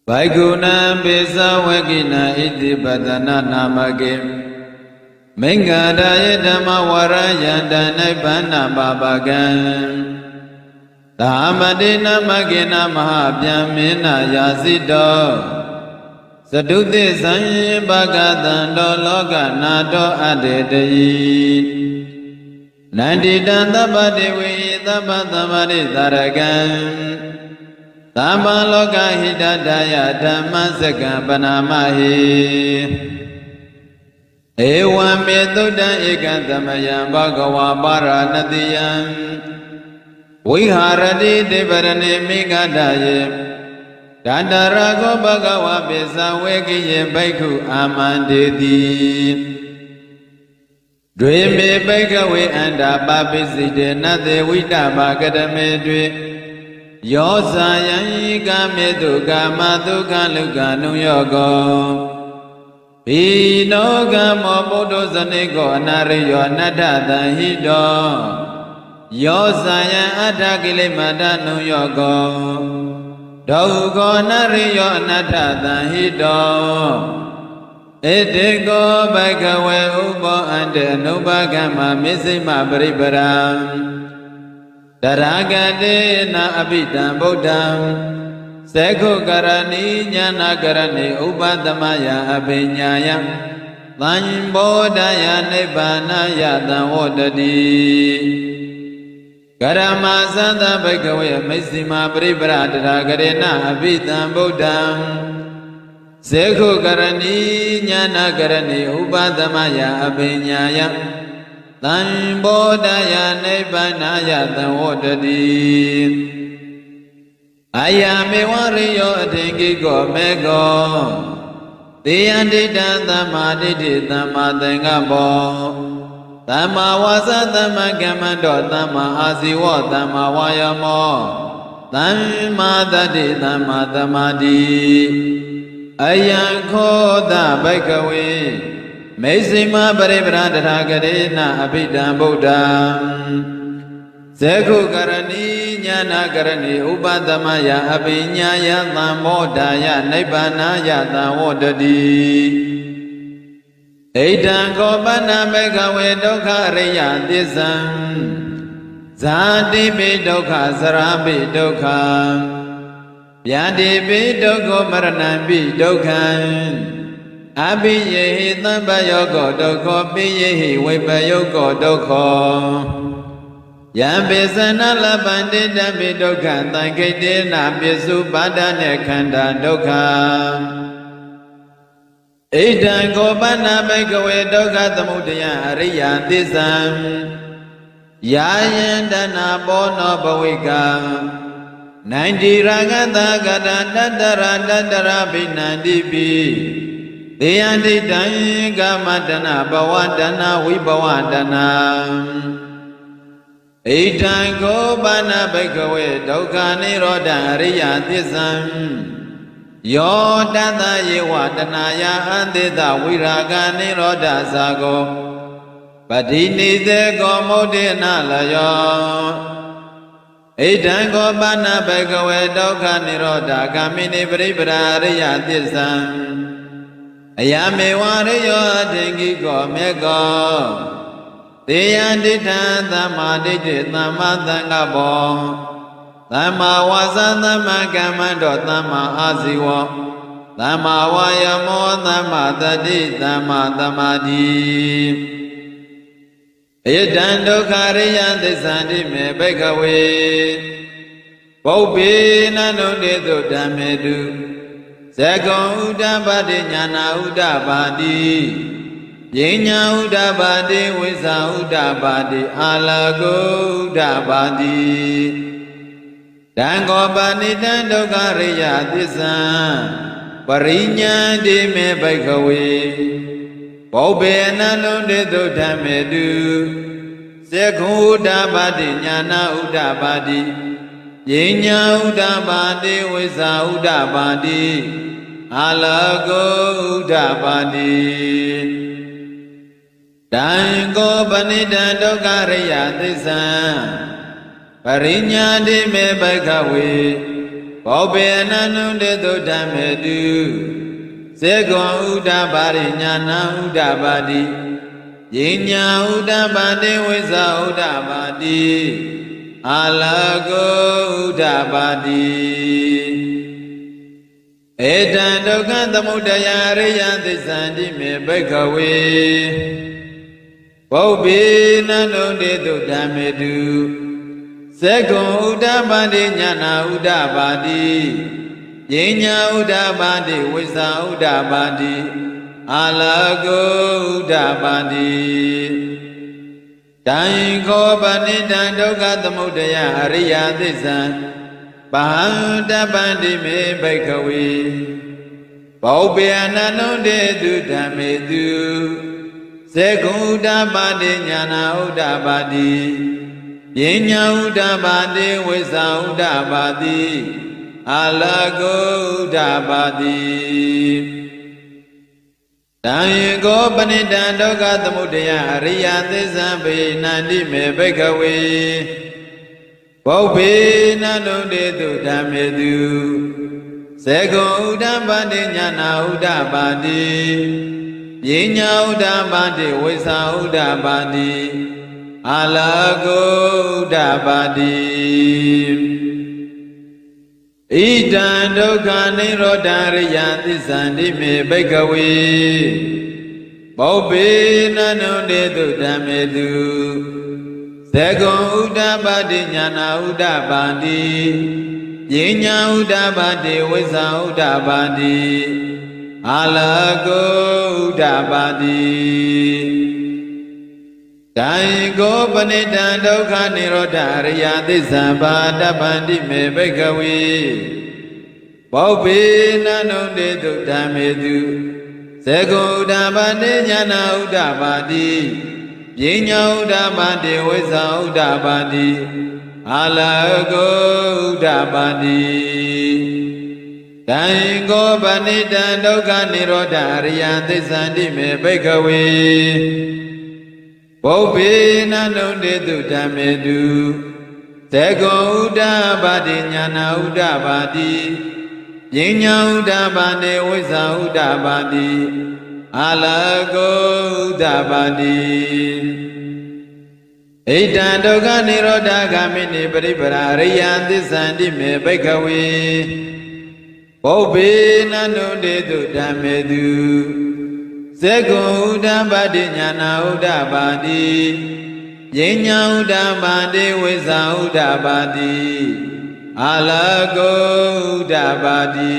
Vaikuna Pisa Wakina Iti Padana Namake Mengada Dhamma Waraya Danabana Babagan Dhamadina Magina Mahabhyamina Yasido Saduti Sanyi Bhagatando Loka Nado Adetayi Nandi Dantabadiwi Tapatamari Taragan Tama Loka Hidadaya Dhammasaka Panamahi Ewa Metuda Ekatamaya Bhagava Paranatiyam Viharadi Devarane Mikadaye Dandarago Bhagava Pisa Vekiye Bhaikhu Amandeti Dweme Bhaikhawe Anda Papiside Nate Vitama Kadame Dwe Yosayan Kametu Kamatuka Luka Nuyogo Pino Kamo Buddho Saniko Anariyo Nadata Hido Yosayan Atakile Mada Nuyogo Dauko Nariyo Nadata Hido Etiko Bhaikhawe Upo Ante Nubhagama Misima Pariparam Daragade na abidam Buddham Sekho karani jnana karani Upadamaya abhinyaya Thanbodaya nibbana thavodati Karama santa bhikkhave misima paripara daragade na abidam Buddham Sekho karani jnana karani Upadamaya abhinyaya Thanbodaya Nibbanaya Thavodati Ayame Wariyo Atingiko Mego Tiyandita Thamaditi Thamadengabo Thamma Wasa Thamma Kamando Thamma Asiwo Thamma Wayamo Thamma Dati Thamma Thamadi Ayanko Da Bhaikhawe Mesima Paripara Daragade Abhidam Buddham Sekhu Karani Jnana Karani Upadamaya Abhinyaya Thamodaya Nibbanaya Thavodati Eidam Gopana Bhikkhave Dukkha Riya Tissam Zati Dukkha Sarapi Dukkha Vyadi Dukkha Maranam Dukkha Abhiyehi Thambayogo Dukkha Piyehi Vipayogo Dukkha Yambisana Labandita Dukkha Thankitena Pisu Padane Khanda Dukkha Eidam Gopana Bhikkhave Dukkha Thamudaya Ariya Tissam Yayandana Bono Bhavika Nandi Ragata Gata Dadara Binandipi Deyandi Dai Gamadana Bhavadana Vibhavadana Eidam Gopana Bhikkhave Dukkha Nirodha Ariya Tissam Yo Tata Yevadanaya Andita Viraga Nirodha Sago Padinite Gomodena Layo Eidam Gopana Bhikkhave Dukkha Nirodha Kamini Paripara Ariya Tissam Ayame Wariyo Atingiko Mego Tiyandita Thamaditi Thamadangabo Thamma Wasa Thamma Kamando Thamma Asiwo Thamma Wayamo Thamma Dati Thamma Thamadi Eidam Dukkha Riya Tissanti Me Bhikkhave Bhaupi Nanuditu Dhammetu Sekho Uddhabati Jnana Uddhabati Jinya Uddhabati Visa Uddhabati Alago Uddhabati Dangopani Dukkha Riya Tissam Parinyati Me Bhikkhave Bhaupi Nanuditu Dhammetu Sekho Uddhabati Jnana Uddhabati Jinya Uddhabati Visa Uddhabati Alago Uddhabati Dango Panita Dukkha Riya Tissam Parinyati Me Bhikkhave ဘောဘေနနုတေတုဓမ္မေတုစေကွန်ဥဒ္ဒပါရိညာဏဥဒ္ဒပါတိယိညာဥဒ္ဒပါတိဝိဇာဥဒ္ဒပါတိအာလကောဥဒ္ဒပါတိဧတံဒုက္ခသမုဒယအရိယသစ္စာတိမေဘိက္ခဝေဘောဘေနနုတေတုဓမ္မေတုစေကွန်ဥဒ္ဒပါတိညာဏဥဒ္ဒပါတိယိညာဥဒ္ဒပါတိဝိဇာဥဒ္ဒပါတိအာလကောဥဒ္ဒပါတိတံခောပဏိတံဒုက္ခသမုဒယအရိယသစ္စာပဟံတပန္တိမေဘိက္ခဝေဘောပေအနန္တုတေတုဓမ္မေတုစေကုဥဒ္ဒပါတိညာဏဥဒ္ဒပါတိယိညာဥဒ္ဒပါတိဝိဇာဥဒ္ဒပါတိအာလကောဥဒ္ဒပါတိတံခောပဏိတံဒုက္ခသမုဒယအရိယသစ္စာပေနန္တိမေဘိက္ခဝေဘောဘေနန္တုတေတုဓမ္မေတုစေကောဥဒ္ဒပါတိညာဏဥဒ္ဒပါတိယိညာဥဒ္ဒပါတိဝိဇာဥဒ္ဒပါတိအာလကောဥဒ္ဒပါတိဣတံဒုက္ခနိရောဓရိယသစ္စာတိမေဘိက္ခဝေဘောဘေနန္တုတေတုဓမ္မေတုစေကွန်ဥဒ္ဒပါတိညာဏဥဒ္ဒပါတိယိညာဥဒ္ဒပါတိဝိဇာဥဒ္ဒပါတိအာလကောဥဒ္ဒပါတိတံခောပဏိတံဒုက္ခនិရောဓအရိယသစ္စာပါတပန္တိမေဘိက္ခဝေဘောဘေနန္တုတေတုဓမ္မေတုစေကွန်ဥဒ္ဒပါတိညာဏဥဒ္ဒပါတိယိညာဥဒ္ဒပါတိဝိဇာဥဒ္ဒပါတိအာလကောဥဒ္ဒပါတိတံခောပဏိတံဒုက္ခនិရောဓအရိယသစ္စာတိမေဘိက္ခဝေဘောဘေနန္တုတေတုဓမ္မေတုစေကွန်ဥဒ္ဒပါတိညာဏဥဒ္ဒပါတိယိညာဥဒ္ဒပါတိဝိဇာဥဒ္ဒပါတိအာလကောဥဒ္ဒပါတိဣတံဒုက္ခនិရောဓဂ ामि နိပရိပရာအရိယသစ္စာတိမေဘိက္ခဝေဘောဘေနန္တုတေတုဓမ္မေတုစေကွန်ဥဒ္ဒပါတိညာဏဥဒ္ဒပါတိယိညာဥဒ္ဒပါတိဝိဇာဥဒ္ဒပါတိအာလကောဥဒ္ဒပါတိ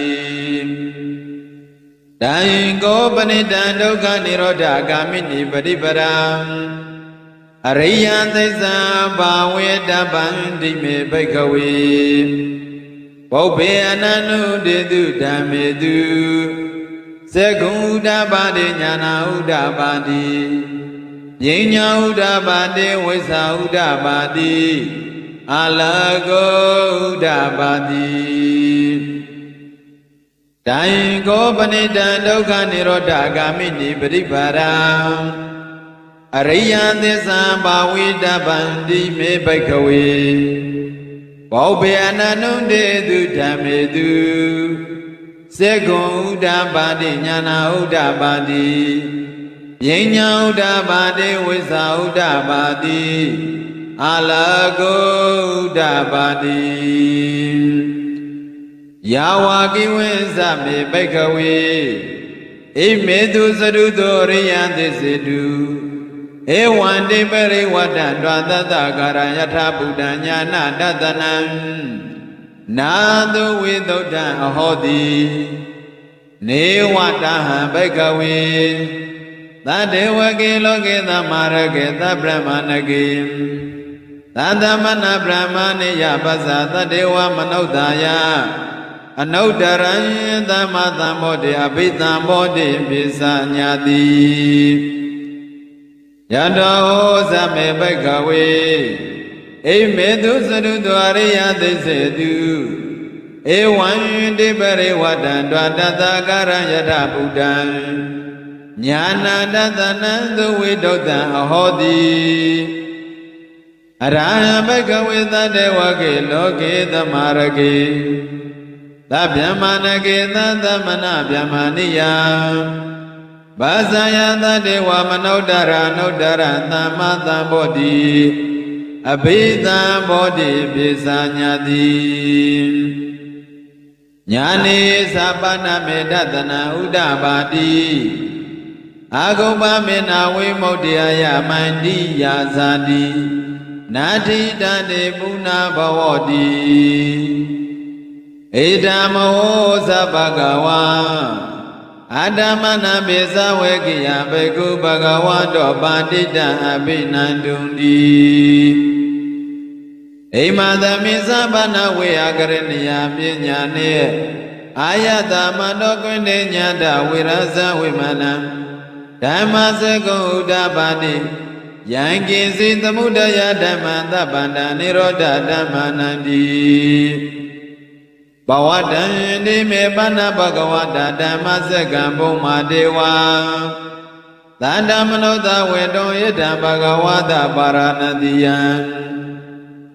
တံခောပဏိတံဒုက္ခនិရောဓဂ ामि နိပရိပရာအရိယသစ္စာဘာဝေတပန္တိမေဘိက္ခဝေဘောဘေအနန္တုတေတုဓမ္မေတုစေကွန်ဥဒ္ဒပါတိညာဏဥဒ္ဒပါတိယိညာဥဒ္ဒပါတိဝိဇာဥဒ္ဒပါတိအာလကောဥဒ္ဒပါတိတံခောပဏိတံဒုက္ခនិရောဓဂ ामि နိပရိပါရံအရိယသစ္စာဘာဝေတပန္တိမေဘိက္ခဝေဘောဘေအနန္တုတေတုဓမ္မေတုစေကွန်ဥဒ္ဒပါတိညာဏဥဒ္ဒပါတိယိညာဥဒ္ဒပါတိဝိဇာဥဒ္ဒပါတိအာလကောဥဒ္ဒပါတိယာဝကိဝိဇမေဘိက္ခဝေဣမေတုသရုတောရိယသစ္စေတုဧဝံတိပရိဝတ္တဒွါသတ္တကာရယထာဗုဒ္ဓညာနာတတနံနာတုဝိသုဒ္ဓံအဟောတိနေဝတဟံဘိက္ခဝေသတ္တေဝကေလောကေသမရကေသဗ္ဗမဏကေသတ္တမနဗြဟ္မဏိယပဇ္ဇသတ္တေဝမနုဿာယအနုတ္တရံသမသံမောတိအဘိသံမောတိပိစညာတိယတောဇမေဘိက္ခဝေဣမေတုသရုတောအရိယသစ္စေတုဧဝံတိပရိဝတ္တံဒွါတတကာရယထဗုဒ္ဓံညာနာတတနံသုဝိတုဒ္ဓံအဟောတိအရဟံဘိက္ခဝေသတ္တေဝကေလောကေသမရကေ သဗျမနကေသသမနဗျမနိယဘာဇာယသတေဝမနုဿရနုဿရသမ္မာသမ္ဗောတိအဘိဓမ္မောတိပိစာညာတိညာနေသပ္ပနမေတ္တနာဥဒ္ဒဘာတိအာဂုပ္ပမေနာဝိမု ക്തി ယမန္တိယာဇာတိနာတိတတေပုဏ္ဏဘဝတိဧဓမ္မောသဗ္ဗကဝါအတ္တမနာပိသဝေကိယဘေကုဘဂဝါတောပါတိတံအဘိနန္တုံတိအိမသမိသဗ္ဗနာဝေယကရဏီယပညာနေအာယတမတောကွင်းတေညာတဝိရဇဝိမနံဓမ္မစကုဥဒ္ဒပါတိယံကိစီသမုဒယဓမ္မသဗ္ဗန္တနိရောဓဓမ္မနန္တိဘဝတံတိမေပဏဘဂဝတာဓမ္မစကံဘုံမာဒေဝံသန္တမနောသဝေတောယတံဘဂဝတာပါရဏတိယံ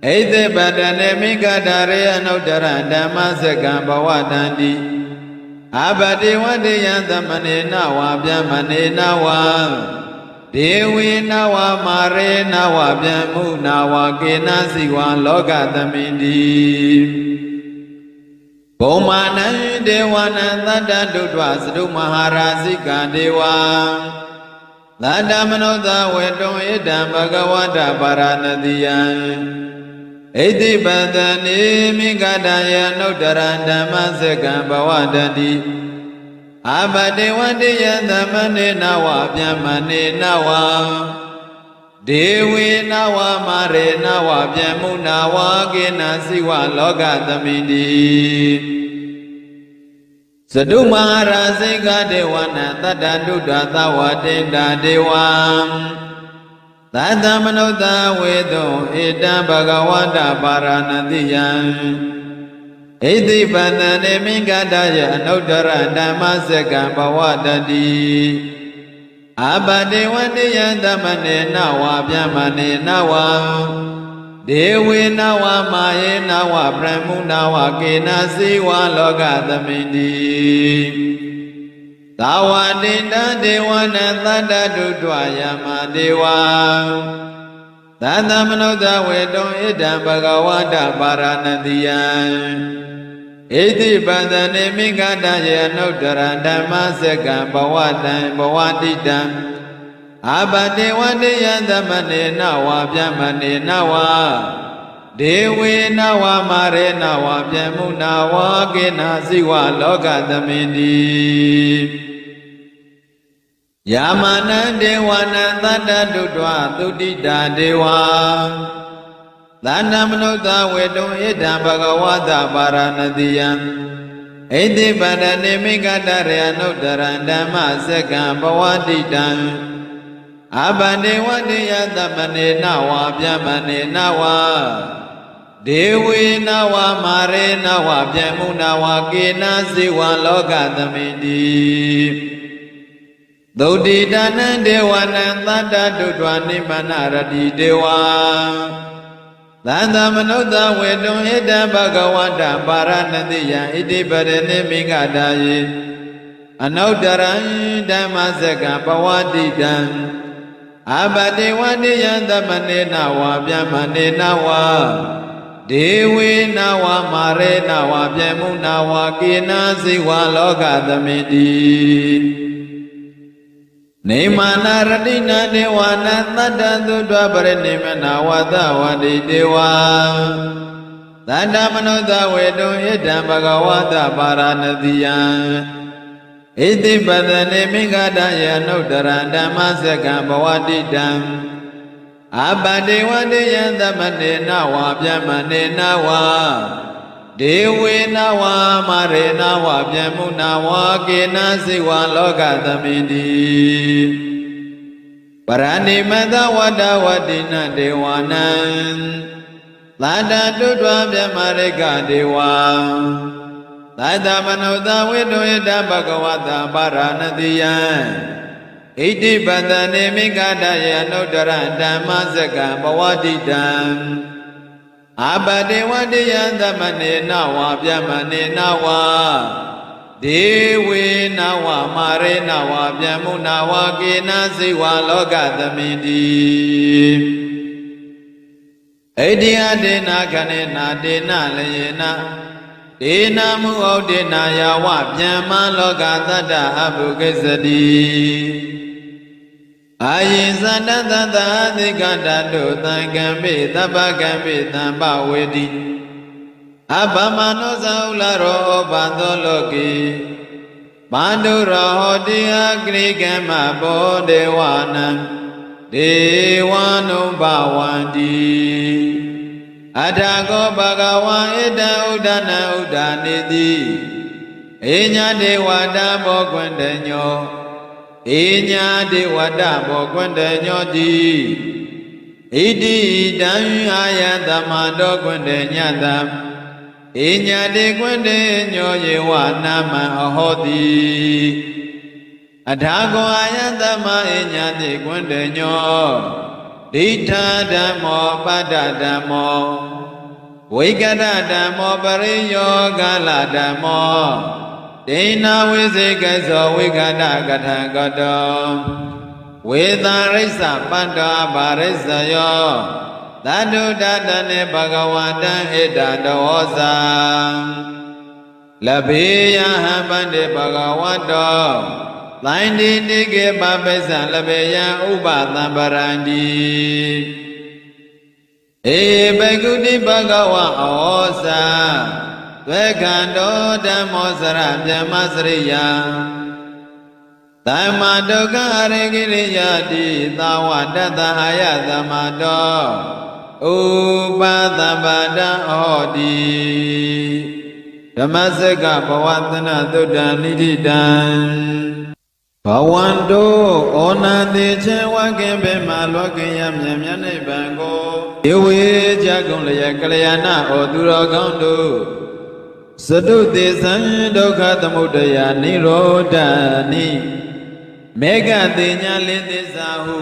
ဣသေပတနေမိဂဒရေအနုတ္တရဓမ္မစကံဘဝတံတိအဘတိဝတိယံသမနေနဝဗျမနေနဝဒေဝေနဝမာရေနဝဗျမုနဝကေနစီဝံလောကသမိန္တိဘုံမာနံဒေဝနံသတ္တဒုဋ္ဌသတုမဟာရာဇိကဒေဝံသတ္တမနောသဝေတောဣဒံဘဂဝတပါရဏတိယံဣတိပတနေမိဂဒယနုတ္တရဓမ္မစကံဘဝတတိအဘတေဝတိယသမနေနဝဗျမနေနဝဒေဝေနဝမာရေနဝဗျမုနဝကေနစီဝလောကသမိန္တိသတုမဟာရာဇိကဒေဝနာတတ္တဒုဋ္ဌသဝတေတဒေဝံသတ္တမနုဿဝေတောဧတံဘဂဝတပါရဏတိယံဣတိပတနေမိဂဒယအနုတ္တရဓမ္မစကံဘဝတတိအဘတေဝတိယသမနေနဝဗျမနေနဝဒေဝေနဝမာယေနဝဗြဟ္မုနဝကေနစီဝလောကသမိန္တိသာဝတိတံဒေဝနံသတ္တဒုဋ္ဌယမဒေဝံသတ္တမနုဿဝေတောဣဒံဘဂဝတပါရဏတိယံဣတိပတနေမိဂဒယေအနုတ္တရဓမ္မစကံဘဝတံဘဝတိတံအဘတေဝတိယသမနေနဝဗျမနေနဝဒေဝေနဝမာရေနဝဗျမုနဝကေနစီဝလောကသမိန္တိယာမနံဒေဝနံသတ္တဒုဋ္ဌသုတိတာဒေဝံသန္တမနုဿဝေတောဣဒံဘဂဝတပါရဏတိယံဣတိပတနေမိဂဒရေအနုတ္တရဓမ္မစကံဘဝတိတံအဘဒေဝတိယသမနေနဝဗျမနေနဝဒေဝေနဝမာရေနဝဗျမုနဝကေနစီဝံလောကသမိန္တိသုတိတနံဒေဝနံသတ္တဒုဋ္ဌနိမနရတိဒေဝံသန္တမနုဿဝေတောဣဒံဘဂဝတပါရဏတိယံဣတိပရဏိမိဂဒယေအနုတ္တရံဓမ္မစကံဘဝတိတံအဘတေဝတိယသမနေနဝဗျမနေနဝဒေဝေနဝမာရေနဝဗျမုနဝကေနစီဝလောကသမိန္တိနေမာနာရတိနာဒေဝနာသတ္တသုတ္တပရိနိမနာဝတဝတိဒေဝံသတ္တမနုဿဝေတောဣဒံဘဂဝတပါရဏတိယံဣတိပတနေမိဂဒယေအနုတ္တရဓမ္မစကံဘဝတိတံအဘတေဝတိယသမနေနဝဗျမနေနဝဒေဝေနဝမာရေနဝဗျမုနဝကေနစီဝလောကသမိန္တိပရဏိမတဝတ္တဝတိနဒေဝနံသတ္တဒုဋ္ဌဗျမရိကဒေဝံသတ္တမနုဿဝေတောဣဒံဘဂဝတပါရဏတိယံဣတိပတနေမိဂဒယေအနုတ္တရဓမ္မစကံဘဝတိတံ อาปฏิวัติยันตมเนนาวาพยมเนนาวาเดเวนาวามาเรนาวาพยมุนาวาเกนะสิวาโลกตมินติเอติยเดนะคเนนะเดนะลเยนะเดนะมุโอเดนะยาวะพยมโลกตัตตะอภุกิสติอายิสันตตะติกตตุตังกัมปิตัพพกัมปิตัมปเวติอัปปมานุสาอุลโรปันโตโลกีปันตุระโหติอักขิกัมมะโพเดวานังเดวานุภวันติอัฏฐโกภะคะวะเอตังอุดานังอุดานิติเอญะเทวตาโภควันตโญเอญาเทวตาโภควันตโญติอิติตังอายัตมะโตควันตญาตัมเอญาเทควันตโญเยวะนามังอโหติอัฏฐโกอายัตมะเอญาเทควันตโญดิฏฐาธัมโมปัฏฐธัมโมဝိကရဓမ္မောပရိယောဂလဓမ္မောဒိဏဝိစေကသောဝိကတကထံကတောဝေသာရိစ္ဆပတ္တောဘာရိစ္ဆယောသတ္တုတတနေဘဂဝတံဣတတောဇံလဘေယဟံပန္တိဘဂဝတောသန္တိတိကေပပိစ္ဆလဘေယံဥပသံပရန္တိเอเบกุติภควะဩဇာသวခန္တောဓမ္မောစရဗြဟ္မစရိယသမ္မာဒုက္ခအရိကိရိယတိသာဝတတ္တအာယသမ္မာတောဥပသဗ္ဗတံဟောတိဓမ္မစကဘဝတနသုတ္တနိတိတံဘဝန္တောဩနာတိချေဝကေဘေမလောကေယမြတ်မြတ်နိဗ္ဗာန်ကိုဧဝေကြကုန်လျက်ကလျာဏဩသူတော်ကောင်းတို့သတုသေသံဒုက္ခသမုဒယနိရောဓနိမေဃတိညာလင်းသစ္စာဟု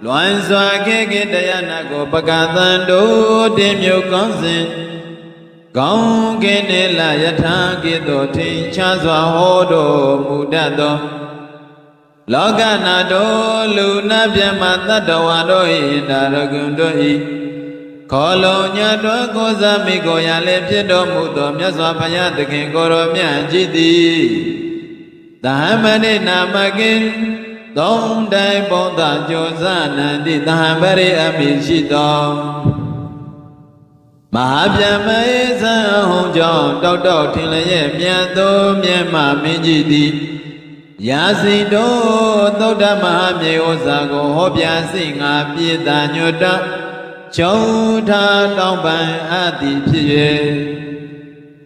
လွန်စွာခေခေတရားနာကိုပကသံတို့တင်မြုပ်ကောင်းစဉ်ကောင်းကင်နေလယထာကိတောထင်ရှားစွာဟောတော်မူတတ်သောလောကနာတို့လူနာမြတ်မတတ္တဝါတို့၏ဒါရဂုံတို့၏ခေါ်လုံညတော်ကိုဇာမိကိုရလည်းဖြစ်တော်မူသောမြတ်စွာဘုရားသခင်ကိုရောမြတ်ကြီးသည်သမ္မဏိနာမကိသုံးတိုင်းဘုံသာကြိုးစားနန္တိသဟံပရိအမိရှိသောမဟာဗျမဧသံဟုံကြောင့်တောက်တောက်ထင်လျက်မြတ်သောမြတ်မမင်းကြီးသည်ယာစီတော်သုဒ္ဓမဟာမြေဥစ္စာကိုဟောပြစိငါပြေတာညွတ်တကျုံထာတောင်းပန်အပ်သည်ဖြစ်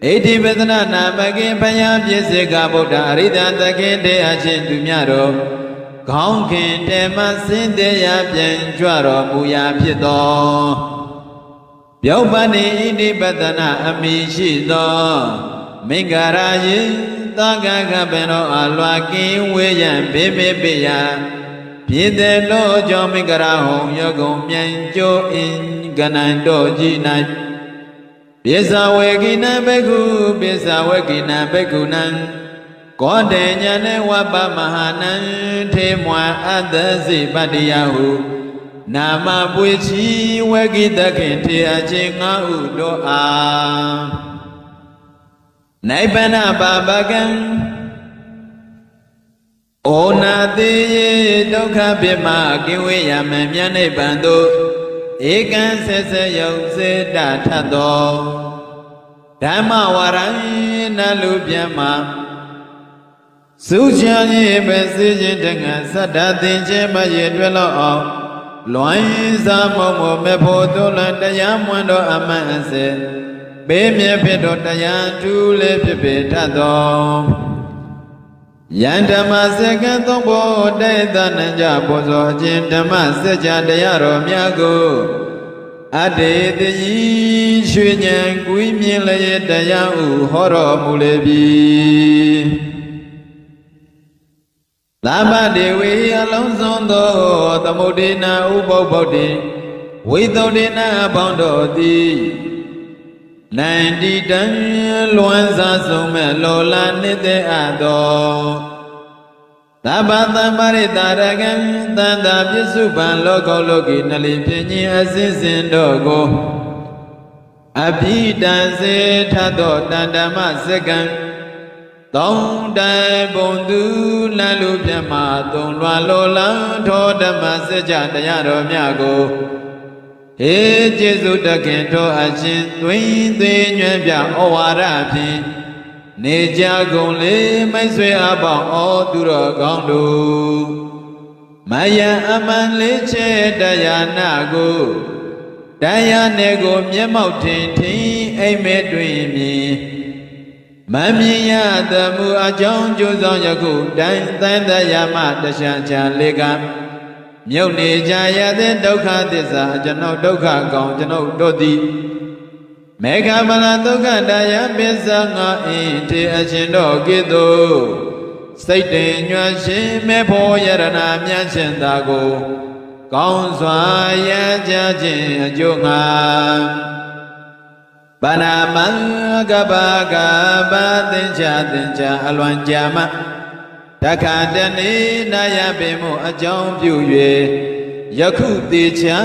၍ဣတိပဒနာနာမကိဘယပြည့်စေကဗုဒ္ဓအရိဒသခင်တရားချင်းသူမြတ်တော်ခေါင်းခင်တေမစင်တရားပြန်ကြွတော်မူရာဖြစ်သောပြုပ္ပနိဣတိပဒနာအမိရှိသောမင်္ဂရာယိသံဃကပင်တော်အလွာကင်းဝေးရန်ဘေဘေပိယပြည်တယ်လို့ကြောင့်မင်္ဂရာဟုံယောဂုံမြန်ကျိုးအင်ကနံတော်ကြီး၌ပိဿဝေကိနံဘဂုပိဿဝေကိနံဘဂုနံကောတေညာနေဝပမဟာနံထေမွာအတ္တစိပတ္တိယဟုနာမပွေချီဝေကိတခင်ထေအချင်းငါဟုတို့အားနိဗ္ဗာန်ပါပကံဩနာတိယေဒုက္ခပိမကိဝေယမမြတ်နိဗ္ဗာန်သို့ဧကံဆက်ဆက်ယုံစေတထသောဓမ္မဝရံနလူပြမစုချာခြင်းပဲစေခြင်းတငါသတ္တသင်ခြင်းမရေတွဲလောက်အောင်လွန်စားမုံမမေဖို့သွလတရားမွန်းတော်အမှန်အစေဘေးမြဖြစ်တော်တရားထူးလေးဖြစ်ပေထသောယန္ဓမ္မစကံသုံးဖို့တေသနံကြဘောဇောအကျဉ်ဓမ္မစကြာတရားတော်များကိုအတေတိရွှေဉဏ်ကွီးမြင်လျက်တရားဥဟောတော်မူလေပြီသမ္ပတေဝေအလုံးစုံသောသမုဒိနာဥပုပ္ပုဒ္ဓေဝိသုဒ္ဓေနာအပေါင်းတို့သည် နိုင်တီတန်လွန်စားဆုံးမဲ့လောလာနေတဲ့အတော်သဗ္ဗသမ္ပရိတာရကံတန်တာပစ္စုပန်လောကောလောကီနလီပြင်းခြင်းအစဉ်စဉ်တို့ကိုအဘိတံစေထသောတန်ဓမ္မစကံသုံးတိုင်ဘုံသူလမ်းလူပြမသုံးလွာလောလံထောဓမ္မစကြတရားတော်မြတ်ကိုဟေကျေစုတခင်ထောအချင်းသွင်းသေးညွှန်ပြဩဝါဒဖြင့်နေကြကုန်လေမိတ်ဆွေအပေါင်းဩသူတော်ကောင်းတို့မယံအမှန်လေးချဲတရားနာကိုတရားနယ်ကိုမျက်မှောက်ထင်ထင်အိမ်မဲတွင်မြင်မမြင်ရသမှုအကြောင်းကျိုးဆောင်ယခုတိုင်းသံတရားမှတခြားချာလေးကမြုပ်နေကြရတဲ့ဒုက္ခသစ္စာကျွန်ုပ်ဒုက္ခကောင်ကျွန်ုပ်တို့သည်မေဃဗလာဒုက္ခတရားပစ္စငါအင်းတေအရှင်တော်ကိတုစိတ်တင်ညွှန်ရှင်မေဖို့ယရဏမြတ်ရှင်သာကိုကောင်းစွာရကြခြင်းအကျိုးငါဘာနာမံကဘာကဘာသင်္ချာအလွန်ကြာမတခါတနေ့နာယပင်မှုအကြောင်းပြု၍ယခုတေချာ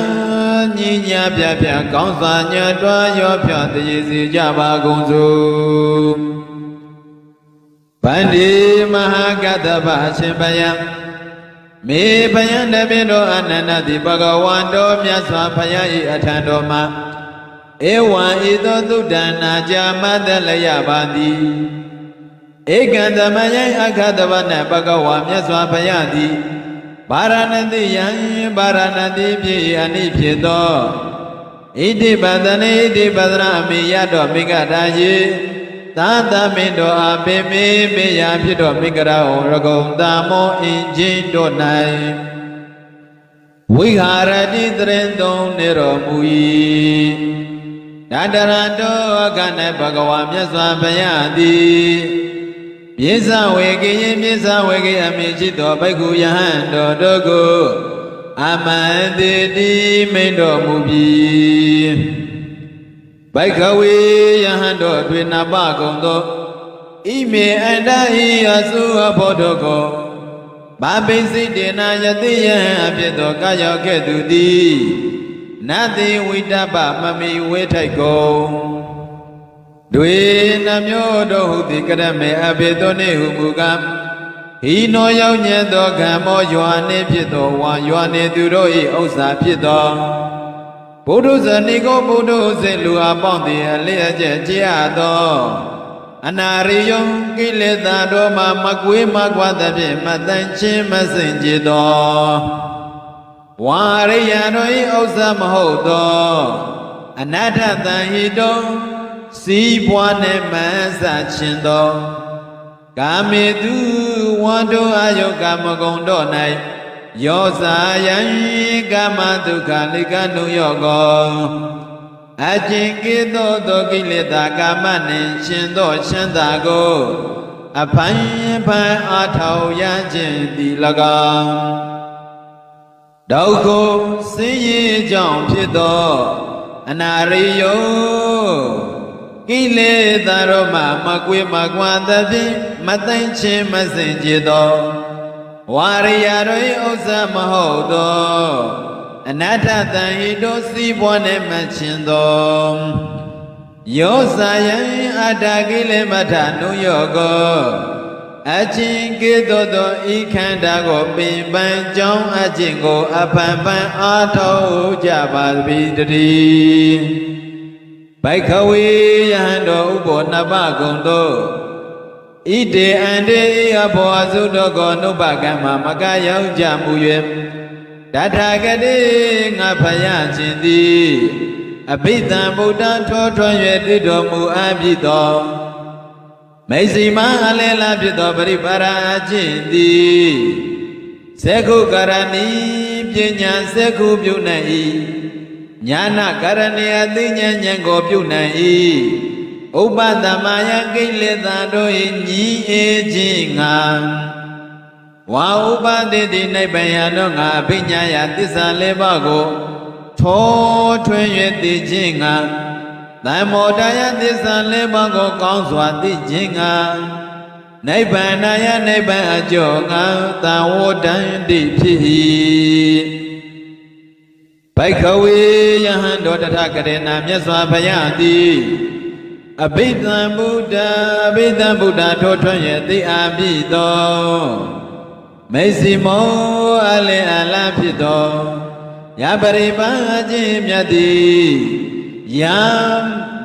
ညီညာပြပြကောင်းစွာညွတ်တော်ရောဖြောတည်စီကြပါကုန်စို့ဗန္ဒီမဟာကတ္တဗအရှင်ဘယံမေဘယံတပိတောအနန္တတိဘဂဝန္တောမြတ်စွာဘုရား၏အထံတော်မှာဧဝံဤသို့သုဒ္ဓနာကြာမတ္တလယပါသည်ဧကံသမယံအခတဝနဘဂဝါမြတ်စွာဘုရားသည်ဗာရာဏတိယံဗာရာဏတိပြည်အနိဖြစ်သောဣတိပဒနေဣတိပဒနာမိယတော်မိဂဒါယေသာသမင်တော်အပေမေမေယဖြစ်တော်မိဂရာဟောရကုံတာမောအင်ချင်းတို့၌ဝိဟာရတိတရင်သုံးနေတော်မူ၏တတရတောက၌ဘဂဝါမြတ်စွာဘုရားသည်ပြေဇဝေကိယပြေဇဝေကိအမိရှိသောဘိက္ခုယဟန်တော်တို့ကိုအမန္တိတိမိန်တော်မူပြီးဘိက္ခဝေယဟန်တော်တွင်နပကုံသောဣမေအန္တဤအစုအဖို့တို့ကိုဘာပိစိတေနာယတိယဟံအဖြစ်သောကာယောကဲ့သို့သည်နတိဝိတ္တပမမီဝေထိုက်ကုန်တွေနှမျိုးတို့ဟုသည်ကရမေအဘိသောနေဟုမူကားဟိနောရောက်ညံသောကံမောယွာနေဖြစ်သောဝါယွာနေသူတို့၏ဥစ္စာဖြစ်သောဘုဒ္ဓဇဏိကိုဘုဒ္ဓစေလူအပေါင်းသည်အလျက်ကျက်ကြရသောအနာရိယုံကိလေသာတို့မှမကွေးမကွာသဖြင့်မတန်ချင်းမစင်ကြသောဝါရိယတို့၏ဥစ္စာမဟုတ်သောအနတ္ထတန်ဟိတုံစီးပွားနှင့်မဆခြင်းသောကာမေတုဝန္တောအယုကာမဂုဏ်တို့၌ယောဇာယံကာမဒုက္ခလိကနုယောကောအကျင့်ကိသောကိလေသာကာမနှင့်ရှင်သောချမ်းသာကိုအဖိုင်ဖန်အားထုတ်ရခြင်းသည်၎င်းဒုက္ခဆင်းရဲကြောင့်ဖြစ်သောအနာရိယောကိလေသာတို့မှမကွေးမကွာသဖြင့်မသိမ့်ခြင်းမစင်ကြသောဝါရိယတို့၏ဥစ္စာမဟုတ်သောအနတ္ထတန်ဟိတောစီးပွားနှင့်မခြင်းသောယောဇာယံအတ္တကိလေမထနုယောကောအချင်းကေသောဤခန္ဓာကိုပင်ပန်းကြောင်းအချင်းကိုအဖန်ဖန်အားထုတ်ကြပါသည်တည်းဘိက္ခဝေယဟန်တော်ဥပောနပကုံတို့ဣတေအန္တေအဘောအစုတော်ကိုနုပကံမှာမကရောက်ကြမူ၍တထာဂတိငါဖယားခြင်းသည်အဘိဓမ္ဗုဒ္ဓထောထွန်း၍တည်တော်မူအပ်ပြီးသောမေစီမအလဲလာဖြစ်သောပရိပါရအခြင်းသည်စေခုကရဏီပညာစေခုပြုနိုင်၏ညာနာကရဏီအသိဉာဏ်ဉာဏ်ကိုပြုနိုင်၏ဥပဒမယကိလေသာတို့၏ညီအေခြင်းငါဝါဥပတိတိနိဗ္ဗာန်တို့ငါအဘိညာယသစ္စာလေးပါးကိုထောထွင်း၍သိခြင်းငါ သမ္မောဒယသစ္စာလေးပါးကိုကောင်းစွာသိခြင်းကနိဗ္ဗာန်ယနိဗ္ဗာန်အကျိုးငါသံဝတ္တန္တိဖြစ်၏ဘိက္ခဝေယဟန်တော်တထကရေနာမြတ်စွာဘုရားသည်အဘိဓမ္ဗုဒ္ဓထိုထွန်းရဲ့သိအားပြီသောမေစီမောအလင်းအလားဖြစ်သောယပရိပါခြင်းမြတ်သည်ယံ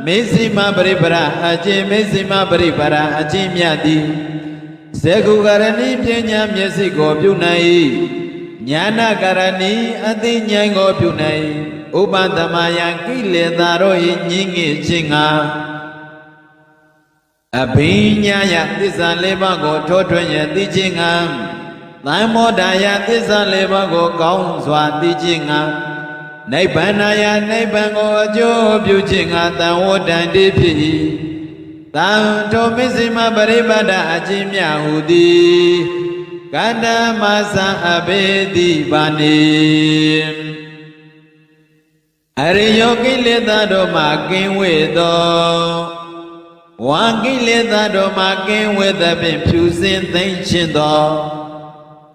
မေစီမပရိပရအခြင်းမေစီမပရိပရအခြင်းမြတ်သည်စေကုကရဏီပညာမျက်စိကိုပြုနိုင်ညာနာကရဏီအသိဉာဏ်ကိုပြုနိုင်ဥပသမယံကိလေသာတို့၏ညင်းငယ်ခြင်းငါအဘိညာယသစ္စာလေးပါးကိုထိုးထွင်းရသိခြင်းငါသံမောဒယသစ္စာလေးပါးကိုကောင်းစွာသိခြင်းငါနိဗ္ဗာန်ယနိဗ္ဗာန်ကိုအကျိုးပြုခြင်းငါသံဝတ္တန္တိဖြစ်၏သံထိုမစ္စည်းမပရိပတ်တအခြင်းမြဟုသည်ကတ္တမသံအဘေတိပါနေအရိယောကိလေသာတို့မှကင်းဝေသောဝါကိလေသာတို့မှကင်းဝေသဖြင့်ဖြူစင်သိမ့်ခြင်းသော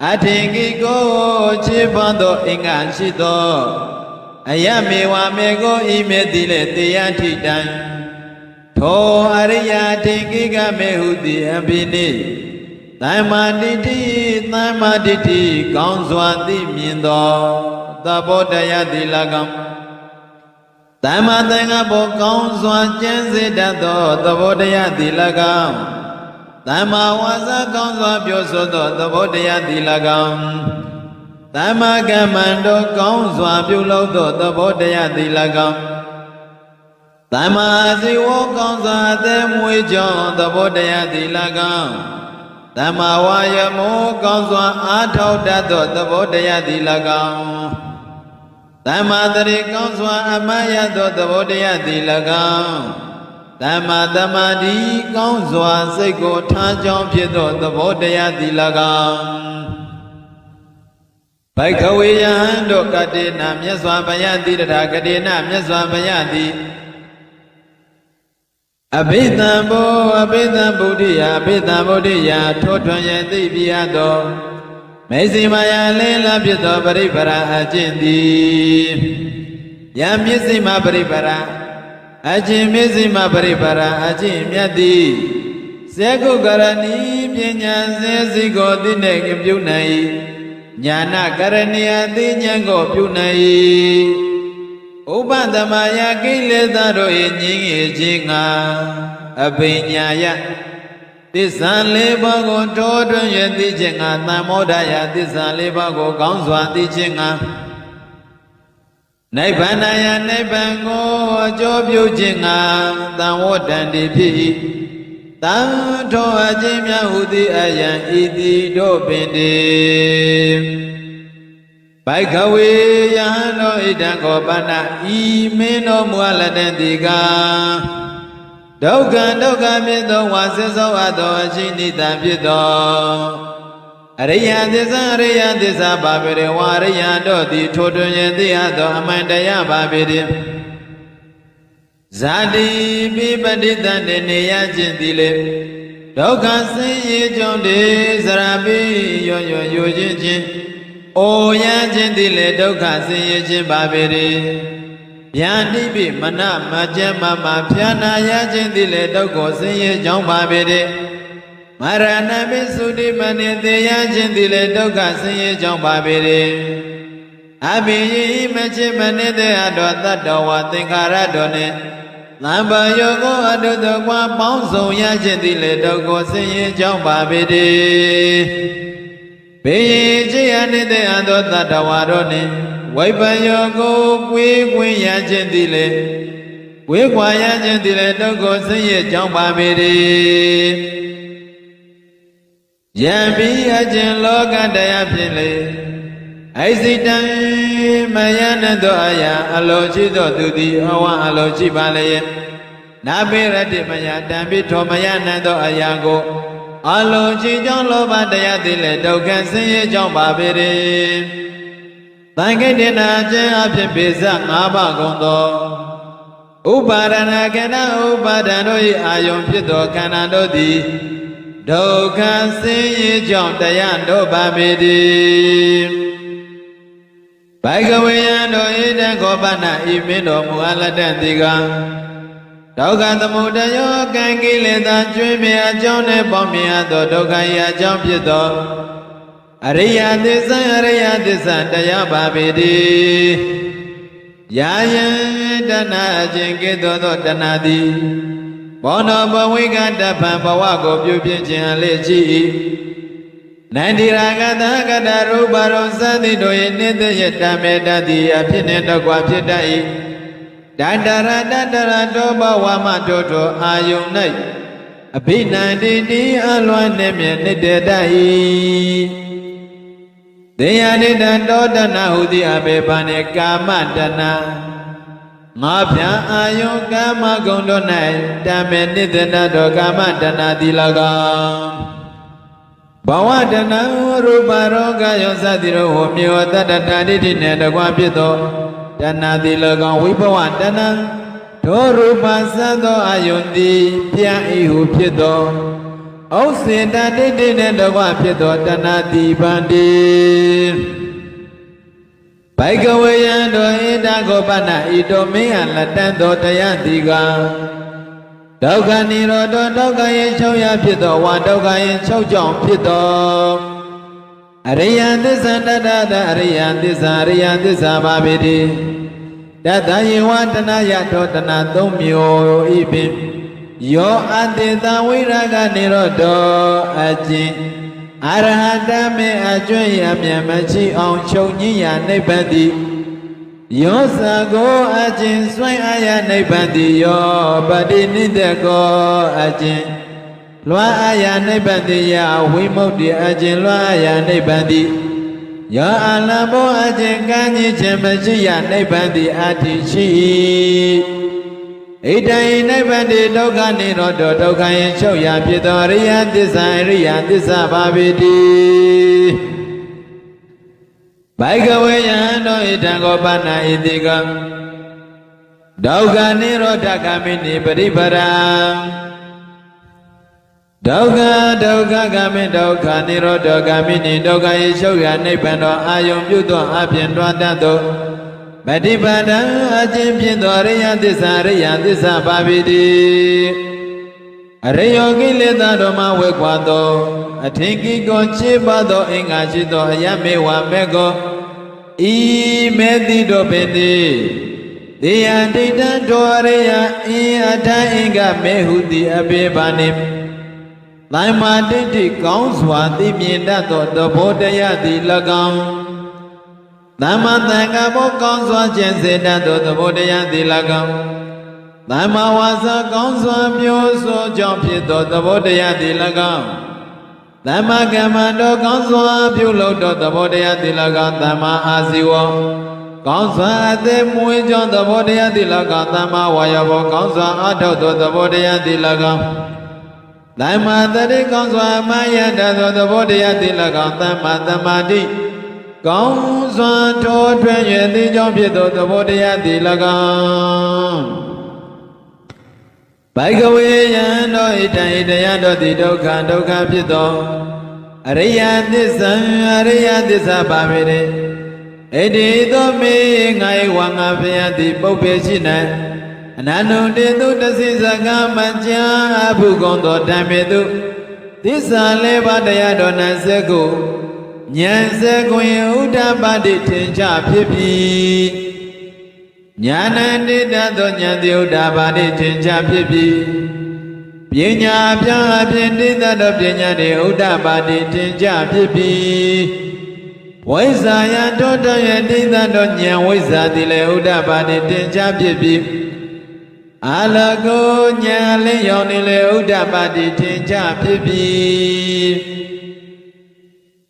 အထင်ကိကိုခြေပန်းသောအင်္ဂါရှိသောအယမေဝမေကိုဤမေတိလေတရားထိတိုင်ထိုအရိယာထင်ကိကမေဟုသည်အဘိနိသမ္မာတိတိကောင်းစွာသိမြင်သောသဘောတရားတိလကံသမ္မာသင်္ကပ္ပကောင်းစွာကျင့်စေတတ်သောသဘောတရားတိလကံသမ္မာဝါစာကောင်းစွာပြောဆိုသောသဘောတရားတိလကံသမ္မာကမ္မန္တောကောင်းစွာပြုလုပ်သောသဘောတရားတိလကံသမ္မာဇီဝကောင်းစွာအသက်မွေးကြောင်းသဘောတရားတိလကံသမ္မာဝါယမောကောင်းစွာအားထုတ်တတ်သောသဘောတရားတိလကံသမ္မာတရိကောင်းစွာအမှတ်ရသောသဘောတရားတိလကံသမ္မာသမာဓိကောင်းစွာစိတ်ကိုထားကြောင်းဖြစ်သောသဘောတရားတိလကံဘိက္ခဝေယဟန်တို့ကတိနာမြတ်စွာဘုရားတိတထာကတိနာမြတ်စွာဘုရားသည်အဘိဓမ္ဗုဒ္ဓိယထိုထွန်းရသိပြရသောမေဇိမာယလေးလာဖြစ်သောပရိပရာအကျင့်သည်ယံမျက်စိမပရိပရာအကျင့်မျက်စိမပရိပရာအကျင့်မြတ်သည်စေကုကရဏီပညာစေစီကိုသိနေပြုနိုင်ညာနာကရဏီအသိဉာဏ်ကိုပြုနိုင်ဥပသမယကိလေသာတို့၏ညင်းငယ်ခြင်းငါအဘိညာယသစ္စာလေးပါးကိုထိုးထွင်းရသိခြင်းငါသံမောဒယသစ္စာလေးပါးကိုကောင်းစွာသိခြင်းငါနိဗ္ဗာန်ယနိဗ္ဗာန်ကိုအကျိုးပြုခြင်းငါသံဝတ္တန္တိဖြစ်၏တံထိုအခြင်းများဟုသည်အယံဤသည်တို့ပင်တည်းဘိက္ခဝေယဟန်တို့ဣဒံကောပနဤမင်းတို့မူအလတန်တိကာဒုက္ခဖြစ်သောဝါစသောအပ်သောအရှိနိတံဖြစ်သောအရိယသစ္စာပါပေရဝါရိယတို့သည်ထိုတွင်ရသိအပ်သောအမှန်တရားပါပေရဇာတိပိပတိတံနေရခြင်းသည်လေဒုက္ခဆင်းရဲကြောင့်တေဇရာပိရွခြင်းအိုရခြင်းသည်လေဒုက္ခဆင်းရဲခြင်းပါပေရဗျာတိပိမနမကျမဖြာနာရခြင်းသည်လေဒုက္ခဆင်းရဲကြောင့်ပါပေရမရဏပိသုတိမနိသေရခြင်းသည်လေဒုက္ခဆင်းရဲကြောင့်ပါပေရအဘိယိမချေမနိသေအတောတတ္တဝသင်္ခါရတော်နှင့်သံဃာယောကိုအတုတကွာပေါင်းစုံရခြင်းသည်လေဒုက္ခဆင်းရဲကြောင့်ပါပေရဘေယိချေအနိသေအတောတတ္တဝတော်နှင့်ဝိပယောကိုကွေးကွင်းရခြင်းသည်လေဝေခွာရခြင်းသည်လေဒုက္ခဆင်းရဲကြောင့်ပါပေရယံပိအကျင်လောကတရားဖြင့်လေအိစိတံမယနသောအယံအလိုရှိသောသူသည်အဝအလိုရှိပါလေနာပိရတိမယတံပိထောမယနသောအယံကိုအလိုရှိကြောင့်လောဘတရားသည်လေဒုက္ခဆင်းရဲကြောင့်ပါပေရသံဃိတနာခြင်းအဖြစ်ပိစ၅ပါးကုန်သော သ ဥပါဒနာခန္ဓာဥပါဒံတို့၏အာယုံဖြစ်သောခန္ဓာတို့သည်ဒုက္ခဆင်းရဲကြောင့်တရားတို့ပါပေသည်ဘိကဝေယံတို့ဣတံခောပနဤမင်းတော်မူအပ်လက်တတိကဒုက္ခသမုဒယောကံကိလေသာကျွင်းမြအကြောင်းနှင့်ပေါင်းမြတ်သောဒုက္ခ၏အကြောင်းဖြစ်သောအရိယသစ္စာတရားပါပေသည်ယာယံတဏှာအခြင်းကဲ့သို့သောတဏှာသည်ဘောနောဘဝိကတပံဘဝကိုပြုပြင်ခြင်းအလေးရှိ၏နန္ဒီရာဂတကတရူပရောသတိတို့၏နိတယတမေတတိအဖြစ်နှင့်တကွဖြစ်တတ်၏တတရတောဘဝမတောတောအာယုန်၌အဘိနန္တိတိအလွန်နှင့်မြဲနိတတတ်၏သေယနိတတောတဏဟုသည်အဘေဘာနှင့်ကာမတဏငါဖြံအာယုကာမဂုဏ်တို့၌တမေနိတတတောကာမတဏသည်၎င်းဘဝတဏရူပရောဂယောသတိရောဟောမြေဝတတ္တဋိဋ္ဌိနှင့်တကွဖြစ်သောတဏသည်၎င်းဝိဘဝတဏထိုရူပသတ်သောအာယုန်သည်ပြဤဟုဖြစ်သောဩစေတဒိဋ္ဌိနှင့်တကွဖြစ်သောတဏတိပန္တိဘိကဝေယံတို့ဣတံခောပနဤတို့မင်းအလက်တန်သောတရားတိကဒုက္ခនិရောဓဒုက္ခရဲ့ချုပ်ရဖြစ်သောဝါဒုက္ခရဲ့ချုပ်ကြောင့်ဖြစ်သောအရိယသစ္စာတတ္တအရိယသစ္စာပါပေတိတတယေဝတနာယထောတနာသုံးမျိုးဤပင်ယောအတေတဝိရာဂនិရောဓအကျင့်အရဟတမေအကျွင့်ရမြတ်မရှိအောင်ချုပ်ညိယနိဗ္ဗာန်တိယောသကိုအကျင့်စွန့်အာရနိဗ္ဗာန်တိယောပတိနိတကောအကျင့်လွှမ်းအာရနိဗ္ဗာန်တိယဝိမု ക്തി အကျင့်လွှမ်းအာရနိဗ္ဗာန်တိယောအလဘောအကျင့်ကံကြီးခြင်းမရှိရနိဗ္ဗာန်တိအတ္တိရှိဣတံနိဗ္ဗာန်တိဒုက္ခនិရောဓဒုက္ခယချုပ်ရာဖြစ်သောအရိယသစ္စာပါပေတိဘိကဝေယံတို့ဣတံခောပနဣတိကဒုက္ခនិရောဓဂမိနိပရိပရံဒုက္ခဂမိဒုက္ခនិရောဓဂမိနိဒုက္ခယချုပ်ရာနိဗ္ဗာန်တော်အာယုံပြုသောအပြင်တွားတတ်သောပฏิပဒံအခြင်းဖြင့်သောအရိယသစ္စာပါပေတိအရိယောကိလေသာတို့မှဝေကွာသောအထင်ကြီးကိုခြေပါသောအင်္ဂါရှိသောအယမေဝမေကောဤမေတိတို့ပင်သည်တေယဒိဋ္ဌံတောအရိယအင်အထအင်္ဂမေဟုတိအဘေဘာနိတိုင်မာဒိဋ္ဌိကောင်းစွာသိမြင်တတ်သောသဘောတရားသည်၎င်းသမ္မာသင်္ကပ္ပကောင်းစွာကျင့်စေတတ်သောသဘောတရားသည်၎င်းသမ္မာဝါစာကောင်းစွာပြောဆိုကြောင့်ဖြစ်သောသဘောတရားသည်၎င်းသမ္မာကမ္မန္တောကောင်းစွာပြုလုပ်သောသဘောတရားသည်၎င်းသမ္မာအာဇီဝကောင်းစွာအသက်မွေးကြောင့်သဘောတရားသည်၎င်းသမ္မာဝါယောဘောကောင်းစွာအထောက်သောသဘောတရားသည်၎င်းသမ္မာတတိကောင်းစွာမာယတသောသဘောတရားသည်၎င်းသမ္မာသမာဓိကောင်းစွာထိုးထွင်းရသည်ကြောင့်ဖြစ်သောသဘောတရားသည်၎င်းဘိကဝေယံတို့ဣတံဣတယတို့သည်ဒုက္ခဖြစ်သောအရိယသစ္စာပါပေတိဣတိသောမေငါ၏ဝါငါဖျားသည်ပုပ္ပေရှိ၌အနန္တုတေတုတသိစကမကြာအဘုကုံသောဓမ္မေတုသစ္စာလေးပါးတရားတော်၌စက္ကုဉာဏ်စက္ကွင်ဥဒ္ဓပါတိထင်ရှားဖြစ်ပြီးဉာဏ်တိတသောဉာဏ်တိဥဒ္ဓပါတိထင်ရှားဖြစ်ပြီးပညာပြအပြင်တိတသောပညာတိဥဒ္ဓပါတိထင်ရှားဖြစ်ပြီးဝိဇ္ဇာယတောတယတိတသောဉာဏ်ဝိဇ္ဇာတိလည်းဥဒ္ဓပါတိထင်ရှားဖြစ်ပြီးအလကောဉာဏ်လေးရောက်နေလေဥဒ္ဓပါတိထင်ရှားဖြစ်ပြီး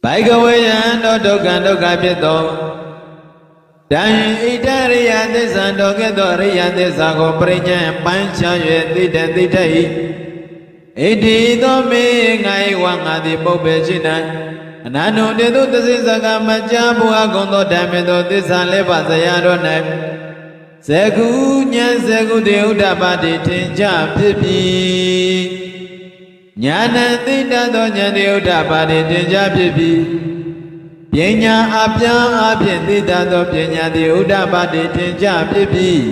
ဘိကဝေယံတို့ဒုက္ခဖြစ်သောတံဣတရိယသစ္စာတော်ကဲ့သို့အရိယသစ္စာကိုပရိညာပိုင်းခြား၍သိတတ်၏ဣတိသောမေငါ၏ဝါငါသည်ပုပ္ပေရှိ၌အနန္တုတေတုသစ္စာကမကြာဘူးအကုန်သောဓမ္မေသောသစ္စာလေးပါးဇရာတော်၌ ဇေကုဉာဏ်ဇေကုတေဥဒ္ဓပါတိထင်ကြဖြစ်ပြီးဉာဏ်သိတတ်သောဉာဏ်တေဥဒ္ဓပါတိထင်ကြဖြစ်ပြီးပညာအပြားအဖြင့်သိတတ်သောပညာတေဥဒ္ဓပါတိထင်ကြဖြစ်ပြီး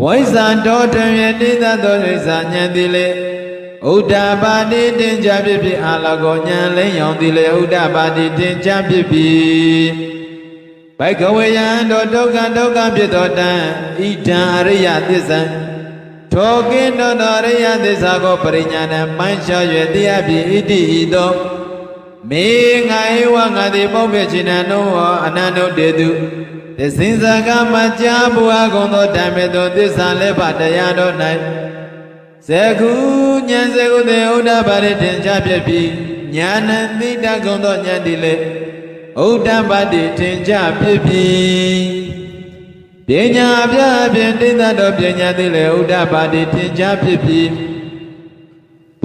ဝိဇ္ဇာတော်တွင်သိတတ်သောဝိဇ္ဇာဉာဏ်သည်လေဥဒ္ဓပါတိထင်ကြဖြစ်ပြီးအာလကောဉာဏ်လင်းရောင်သည်လေဥဒ္ဓပါတိထင်ကြဖြစ်ပြီးဘိကဝေယံတောဒုက္ခဖြစ်သောတံဣဒံအရိယသစ္စာထောကိတောအရိယသစ္စာကိုပရိညာဏမှန်းလျှော်၍သိအပ်ပြီးဣတိဤသို့မေငါဧဝငါသည်ပုပ္ပေချိနံနောအနန္တုတေတုသစ္စိဇကမကြာဘူအကုံသောဓမ္မေသောသစ္စာလည်းပါတရားတော်၌ဇေကုဉာဏ်ဇေကုတေဥဒ္ဓပါတိထင်ရှားဖြစ်ပြီးဉာဏ်သိတတ်ကုံသောဉာဏ်သည်လေဥဒ္ဓပါတိထင်ရှားဖြစ်ပြီးပညာအပြဖြင့်သိတတ်သောပညာသည်လေဥဒ္ဓပါတိထင်ရှားဖြစ်ပြီး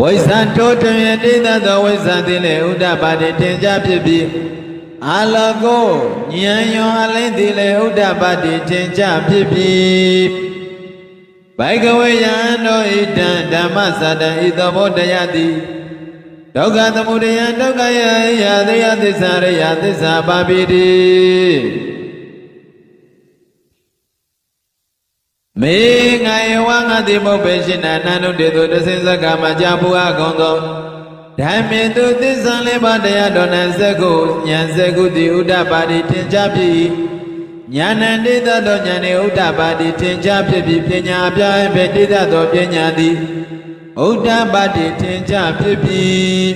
ဝိဇ္ဇာတောတွင်သိတတ်သောဝိဇ္ဇာသည်လေဥဒ္ဓပါတိထင်ရှားဖြစ်ပြီးအာလကောဉာဏ်ရောအလင်းသည်လေဥဒ္ဓပါတိထင်ရှားဖြစ်ပြီးဘိကဝေယံတောဣဒံဓမ္မစတံဤသောဘောတရားသည်ဒုက္ခသမုဒယံဒုက္ခယယသေယသစ္စာရိယသစ္စာပါပိတိမေငါယေဝငါတိမောပေရှင်နာနန္ဒုတေတုတသိဇကမကြာဘူအကုံသောဓမ္မေတုသစ္စာလေးပါးတရားတော်၌ဇကုဉာဏ်ဇကုတိဥဒ္ဓပါတိထင်ရှားဖြစ်ဉာဏ်တိတသောဉာဏ်နှင့်ဥဒ္ဓပါတိထင်ရှားဖြစ်ပြီးပညာအပြားဖြင့်တိတသောပညာသည်ဥဒ္ဓပါတိထင်ရှားဖြစ်ပြီး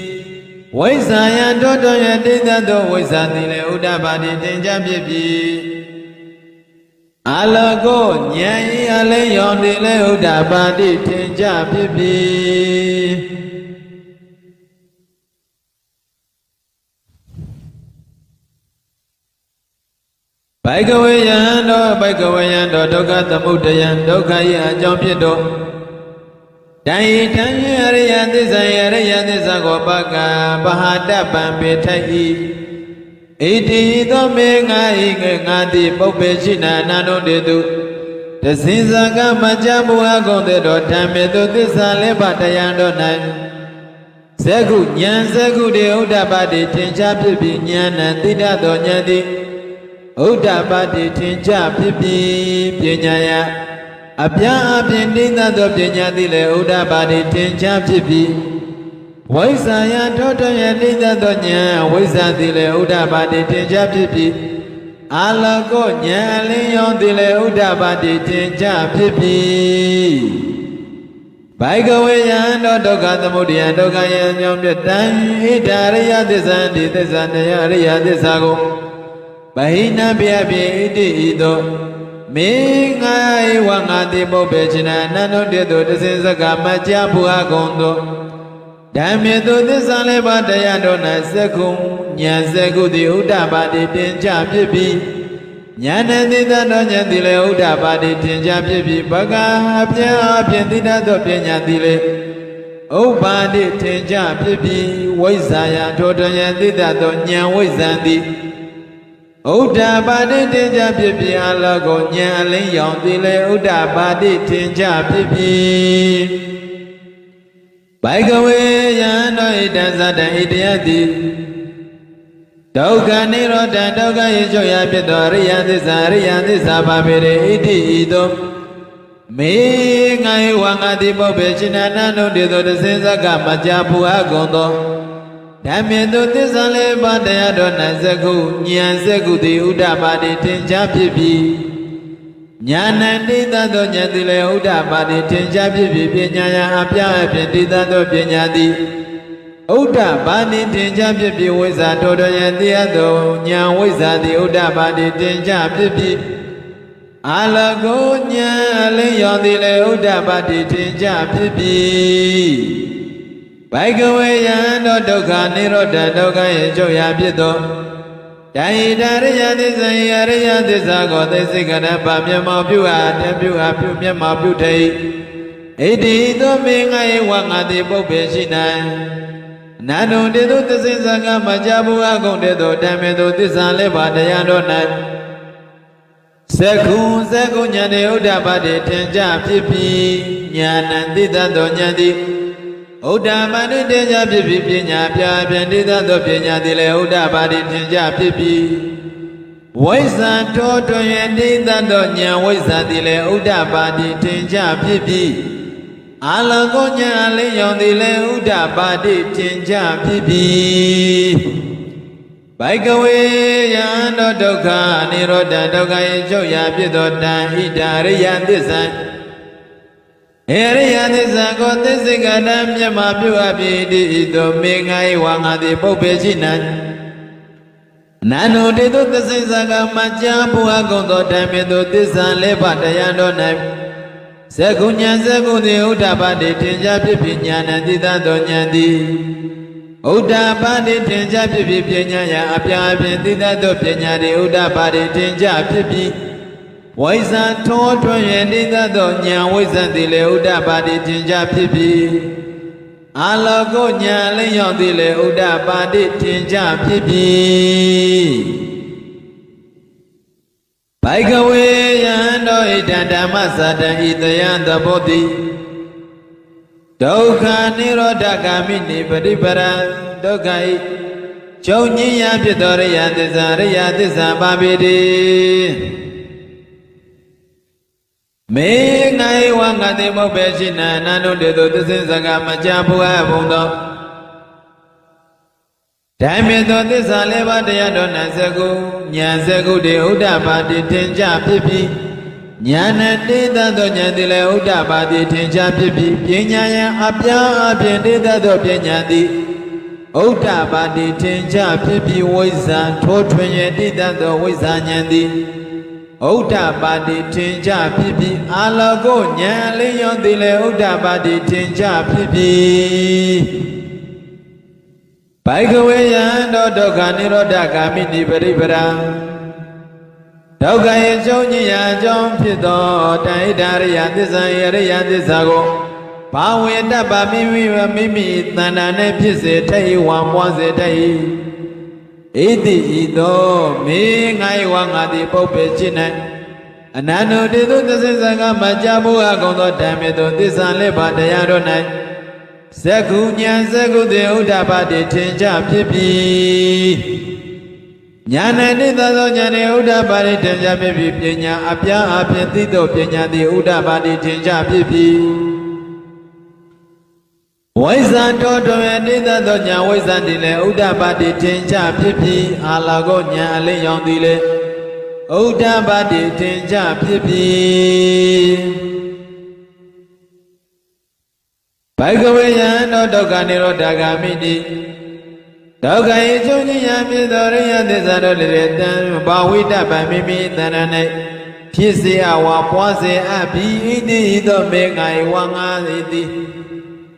ဝိဇ္ဇာယံတောတောယတိတသောဝိဇ္ဇာသည်လည်းဥဒ္ဓပါတိထင်ရှားဖြစ်ပြီးအာလကောဉာဏ်ဤအလင်းရောင်သည်လည်းဥဒ္ဓပါတိထင်ရှားဖြစ်ပြီးဘိကဝေယံတောဒုက္ခသမုဒယံဒုက္ခ၏အကြောင်းဖြစ်သောတန်ဤတန်အရိယသစ္စာအရိယသစ္စာကိုပကပဟာတပံပေထိုက်၏ဣတိသောမေငါဤငါတိပုပ္ပေရှိနာနာနုတေတုတသိဇကမကြဘူအကုံတေတော်ဓမ္မေတုသစ္စာလေးပါးတရားတော်၌ဇကုဉာဏ်ဇကုတေဥဒ္ဓပါတိထင်ရှားဖြစ်ပြီးဉာဏ်သိတတ်သောဉာဏ်သည်ဥဒ္ဓပါတိထင်ရှားဖြစ်ပြီးပညာယအပြားအပြင်တိတတ်သောပညာသည်လည်းဥဒ္ဓပါတိထင်ရှားဖြစ်ပြီးဝိဇ္ဇာယထောတယတိတတ်သောဉာဏ်ဝိဇ္ဇာသည်လည်းဥဒ္ဓပါတိထင်ရှားဖြစ်ပြီးအာလကောဉာဏ်အလင်းရောင်သည်လည်းဥဒ္ဓပါတိထင်ရှားဖြစ်ပြီးဘိကဝေယံတောဒုက္ခသမုဒယဒုက္ခယံကြောင့်ပြတံဣဒာရိယသစ္စာတိသစ္စာတရားရိယသစ္စာကိုဗဟိနပြပိဣတိဤသို့မေငါဧဝငါတိပုပ္ပေချိနအနန္တုတေတုတသိဇကမကြာဘူအကုံသောဓမ္မေတုသစ္စာလေးပါးတရားတော်၌ဇကုဉာဏ်ဇကုတိဥဒ္ဓပါတိတင်ကြဖြစ်ပြီးဉာဏ်သိတတ်သောဉာဏ်သည်လည်းဥဒ္ဓပါတိတင်ကြဖြစ်ပြီးဘဂအပြားအပြင်သိတတ်သောပညာသည်လည်းဥပ္ပါတိတင်ကြဖြစ်ပြီးဝိဇ္ဇာယထောတယသိတတ်သောဉာဏ်ဝိဇ္ဇံသည်ဥဒ္ဓပါတိထင်ရှားဖြစ်ပြီးအလောကောဉာဏ်အလင်းရောင်သည်လည်းဥဒ္ဓပါတိထင်ရှားဖြစ်ပြီးဘိကဝေယံတောဣတံသတ္တဣတယတိဒုက္ခនិရောဓဒုက္ခရေချုပ်ရာဖြစ်သောအရိယသစ္စာပါပေရေဣတိဤသို့မေငါဧဝငါတိပုပ္ပေရှိနာနန္ဒုတေသောတသိဇကမကြာဘူအကုံသောဓမ္မေတုသစ္စာလေးပါးတရားတော်၌ဇကုဉာဏ်ဇကုတိဥဒ္ဓပါတိထင်ရှားဖြစ်ပြီးဉာဏ်တိတတ်သောဉာဏ်သည်လည်းဥဒ္ဓပါတိထင်ရှားဖြစ်ပြီးပညာယအပြားအပြင်တိတတ်သောပညာသည်ဥဒ္ဓပါတိထင်ရှားဖြစ်ပြီးဝိဇ္ဇာထောတယတိယသောဉာဏ်ဝိဇ္ဇာသည်ဥဒ္ဓပါတိထင်ရှားဖြစ်ပြီးအာလကောဉာဏ်အလင်းရောင်သည်လည်းဥဒ္ဓပါတိထင်ရှားဖြစ်ပြီးဘိကဝေယံတောဒုက္ခនិရောဓဒုက္ခရေချုပ်ရာဖြစ်သောတဟိတရိယသစ္စာယရိယသစ္စာကိုသိစိကရပမျက်မှောက်ပြုအားတပြုအားပြုမျက်မှောက်ပြုထိဣတိသောမေငါဧဝငါတိပုပ္ပေရှိ၌အနန္တုတေတုသစ္စေဇကမကြာဘူအကုံတေတုဓမ္မေတုသစ္စာလေးပါးတရားတော်၌ဇ ကုညာနေဥဒ္ဓပါတိထင်ကြဖြစ်ပြီးညာဏတိတသောညာတိဥဒ္ဓပါတိထင်ကြဖြစ်ပြီးပညာပြဖြင့်တိတသောပညာသည်လည်းဥဒ္ဓပါတိထင်ကြဖြစ်ပြီးဝိဇ္ဇာထောတွင်၍တိတသောညာဝိဇ္ဇာသည်လည်းဥဒ္ဓပါတိထင်ကြဖြစ်ပြီးအာလောကောညာလေးယောင်သည်လည်းဥဒ္ဓပါတိထင်ကြဖြစ်ပြီးဘိကဝေယံသောဒုက္ခនិရောဓဒုက္ခ၏ချုပ်ရာဖြစ်သောတံဣဒာရိယသစ္စာဧရိယသစ္စာကိုသစ္စေကတံမြတ်မှာပြုအပ်ပြီးတိဤသို့မေငါ၏ဝါငါသည်ပုပ္ပေရှိ၌နန္ဒုတေတုသစ္စေဇာကမကြာဘုရားကုံသောဓမ္မေတုသစ္စာလေးပါးတရားတော်၌ဇဂုညာဇဂုသည်ဥဒ္ဓပါတိထင်ရှားဖြစ်ပြီးညာဏတိတသောညာသည်ဥဒ္ဓပါတိထင်ရှားဖြစ်ပြီးပညာယအပြာအပြင်တိတသောပညာသည်ဥဒ္ဓပါတိထင်ရှားဖြစ်ပြီးဝိဇ္ဇာထောထွန်း၍တိတသောညာဝိဇ္ဇာသည်လည်းဥဒ္ဓပါတိထင်ရှားဖြစ်ပြီးအာလောကောညာလည်းရောက်သည်လည်းဥဒ္ဓပါတိထင်ရှားဖြစ်ပြီးဘိကဝေယံတောဣဒံဓမ္မစတံဤတယံသဘောတိဒုက္ခនិရောဓဂ ामि နိပရိပရံဒုက္ခဤချုပ်ငြိမ်းရာဖြစ်သောရိယသစ္စာပါပေတိမေငါဝငါတိမုတ်ပဲရှိနာအနန္တုတေတုသစ္စေစကားမကြဘုရားဘုံသောဓမ္မေသောသစ္စာလေးပါးတရားတော်၌ဇဂုညာဇဂုတေဥဒ္ဓပါတိထင်ရှားဖြစ်ပြီးညာဏတိတသောညာသည်လည်းဥဒ္ဓပါတိထင်ရှားဖြစ်ပြီးပညာယံအပြာအပြင်တိတသောပညာသည်ဥဒ္ဓပါတိထင်ရှားဖြစ်ပြီးဝိဇ္ဇာထိုးထွင်း၍တိတသောဝိဇ္ဇာဉာဏ်သည်ဥဒ္ဓပါတိထင်ရှားဖြစ်ပြီးအာလောကောဉာဏ်လေးယောသည်လည်းဥဒ္ဓပါတိထင်ရှားဖြစ်ပြီးဘိကဝေယံသောဒုက္ခនិရောဓဂ ामि နိပရိပရံဒုက္ခရဲ့ကျုံးကြီးရာအကြောင်းဖြစ်သောတဣဒာရိယသစ္စာယရိယသစ္စာကိုဘာဝေတ္တပမိမိတဏ္ဍာနဲ့ဖြစ်စေထိုက်ဝံပွားစေထိုက်ဣတိဤသောမေငါ၏ဝါငါသည်ပုပ္ပေရှိ၌အနန္တုတေတုသစ္စေဇာကမကြာဘုရားကုံသောဓမ္မေတုသစ္စာလေးပါးတရားတော်၌ဇဂုညာဇဂုတေဥဒ္ဓပါတိထင်ရှားဖြစ်ပြီးညာဏတိတသောညာနေဥဒ္ဓပါတိထင်ရှားဖြစ်ပြီးပညာအပြာအပြင်သိသောပညာသည်ဥဒ္ဓပါတိထင်ရှားဖြစ်ပြီးဝိဇ္ဇာတောတွင်တိတသောညာဝိဇ္ဇာသည်လည်းဥဒ္ဓပါတိထင်ရှားဖြစ်ပြီးအာလာကောညာအလင်းရောင်သည်လည်းဥဒ္ဓပါတိထင်ရှားဖြစ်ပြီးဘိကဝေယံသောဒုက္ခនិရောဓဂ ामि တိဒုက္ခ၏ကျုံကြီးရာဖြစ်သောရိယသစ္စာတို့လည်းတံဘာဝိတ္တပမိမိတဏ္ဍာ၌ဖြစ်စေအဝါပွားစေအပ်ပြီးဣတိဤသောမေငါ၏ဝါငါသည်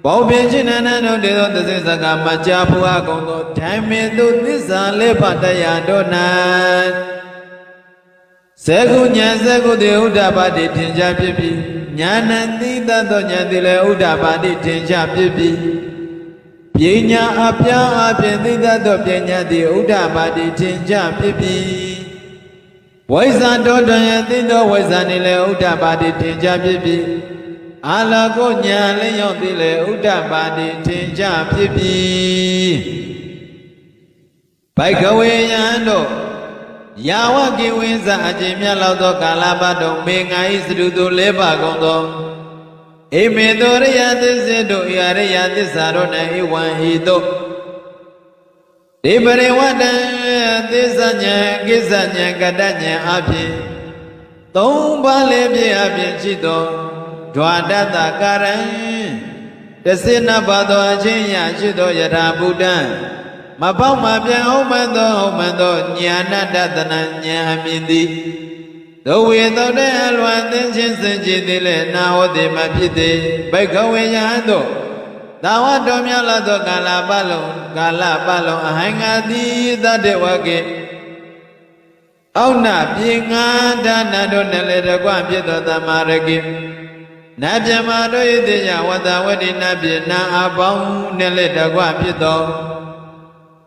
ဘောပင်ရှင်နန္ဒတို့တေသောသစ္စေစကားမကြာဘုရားကုံသောဓမ္မေတုသစ္စာလေးပါးတရားတို့၌ဇဂုညာဇဂုတေဥဒ္ဓပါတိထင်ရှားဖြစ်ပြီးညာဏတိတသောညာသည်လည်းဥဒ္ဓပါတိထင်ရှားဖြစ်ပြီးပညာအပြာအပြင်သိတတ်သောပညာသည်ဥဒ္ဓပါတိထင်ရှားဖြစ်ပြီးဝိဇ္ဇာတောတွင်သိသောဝိဇ္ဇာနှင့်လည်းဥဒ္ဓပါတိထင်ရှားဖြစ်ပြီးအာလောကောဉာဏ်လည်းရောက်သည်လည်းဥဒ္ဓပါတိထင်ရှားဖြစ်ပြီးဘိကဝေယံတို့ယာဝကိဝိဇ္ဇာအကျင့်မြတ်လောက်သောကာလပတ်တော်မေငါ၏သရုသူလေးပါကုန်သောဣမေတောရိယသစ္စေတို့ဣရိယသစ္စာတို့၌ဧဝံဟိတောဒီပရိဝတ္တံသစ္စာဉာဏ်ကိစ္စဉာဏ်ကတ္တဉာဏ်အပြင်သုံးပါးလည်းပြည့်အပြင်ရှိသောဓဝတတကာရံတစေနပါသောအချင်းရရှိသောယထာဘုဒ္ဓံမပေါက်မပြန်ဟုတ်မှန်သောညာဏတတနာဉာဏ်အမြင်သည်သောဝေသောတဲ့အလွန်သင်ချင်းစင်ကြည်သည်လည်းနာဟောတိမဖြစ်သည်ဘိကဝေယံတို့သာဝတော်များလာသောကာလပတ်လုံးအဟံငါသည်သတ္တဝကေအောက်နာပြေငါဒါနတို့နဲ့လည်းတကွဖြစ်သောသမ္မာရကိနတ်ပြမတို့၏တေယဝတ္တဝတိနတ်ပြေနာအပေါင်းနဲ့လည်းတကွဖြစ်သော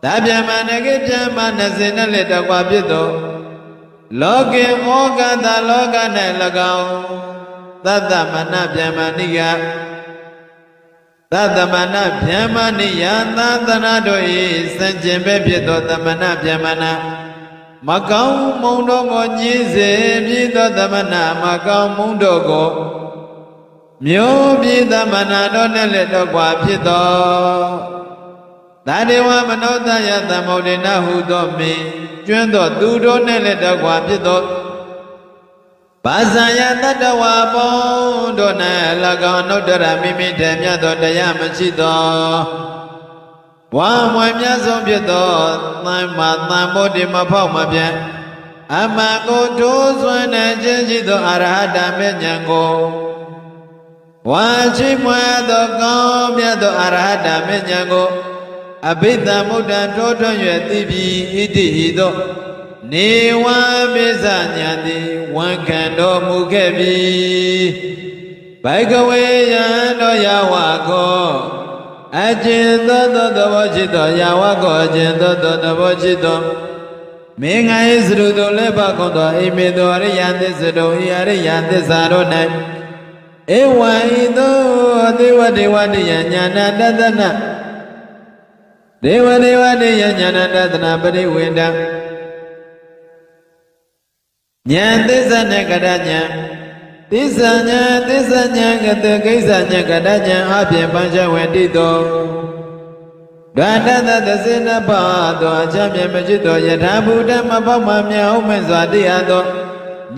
သဗ္ဗမနဂိပြမ20နဲ့လည်းတကွာဖြစ်သော လောကေမောကတလောက၌၎င်းသတ္တမနဗျမဏိယသတ္တမနဗျမဏိယသတနာတို့၏စံကျင်ပဲဖြစ်သောသမဏဗျမဏမကောင်းမုံတို့ကိုညည်းစေပြီးသောသမဏမကောင်းမုံတို့ကိုမျိုးပြီးသမဏတို့နဲ့လည်းတော့ကွာဖြစ်သောသာဒေဝမနောတယသမုဒ္ဒေနဟုသောမင်းကျွမ်းသောသူတို့နဲ့လည်းတော့ကွာဖြစ်သောဘာဇာယတတဝါပေါင်းတို့၌၎င်းနုတ္တရမိမိတည်းမြတ်သောတရားမရှိသောဝါမွေမြတ်ဆုံးဖြစ်သောသံမာသံမောတိမဖောက်မပြတ်အမှန်ကိုထိုးစွမ်းတဲ့ခြင်းရှိသောအရဟတမေဉ္ဇဉ်ကိုဝါချိမွဲသောကောင်းမြတ်သောအရဟတမေဉ္ဇဉ်ကိုအဘိဓမ္မုဒ္ဒံထိုးထွင်း၍သိပြီးဣတိဟိသောနေဝပိစညာတိဝန်ခံတော်မူခဲ့ပြီဘိကဝေယံတော်ယဝကောအကျဉ်သောသဘောရှိသောယဝကောအကျဉ်သောသဘောရှိသောမင်္ဂယေစရုတို့လည်းပါကုန်သောအိမေသောအရိယသစ္စာတို့ဤအရိယသစ္စာတို့၌ဧဝံဤသောဒေဝဒေဝတိယညာဏတတနာဒေဝဒေဝတိယညာဏတတနာပရိဝေဒံဉာဏ်သစ္စာနဲ့ကတဉာဏ်သစ္စာဉာဏ်ကတကိစ္စဉာဏ်ကတဉာဏ်အပြင်ပัญចဝေတိတောဒန္တသသစေနပါသောအချမ်းမြင်မရှိသောယထာဘုဒ္ဓမပေါမမြောက်မဲ့စွာတရားသော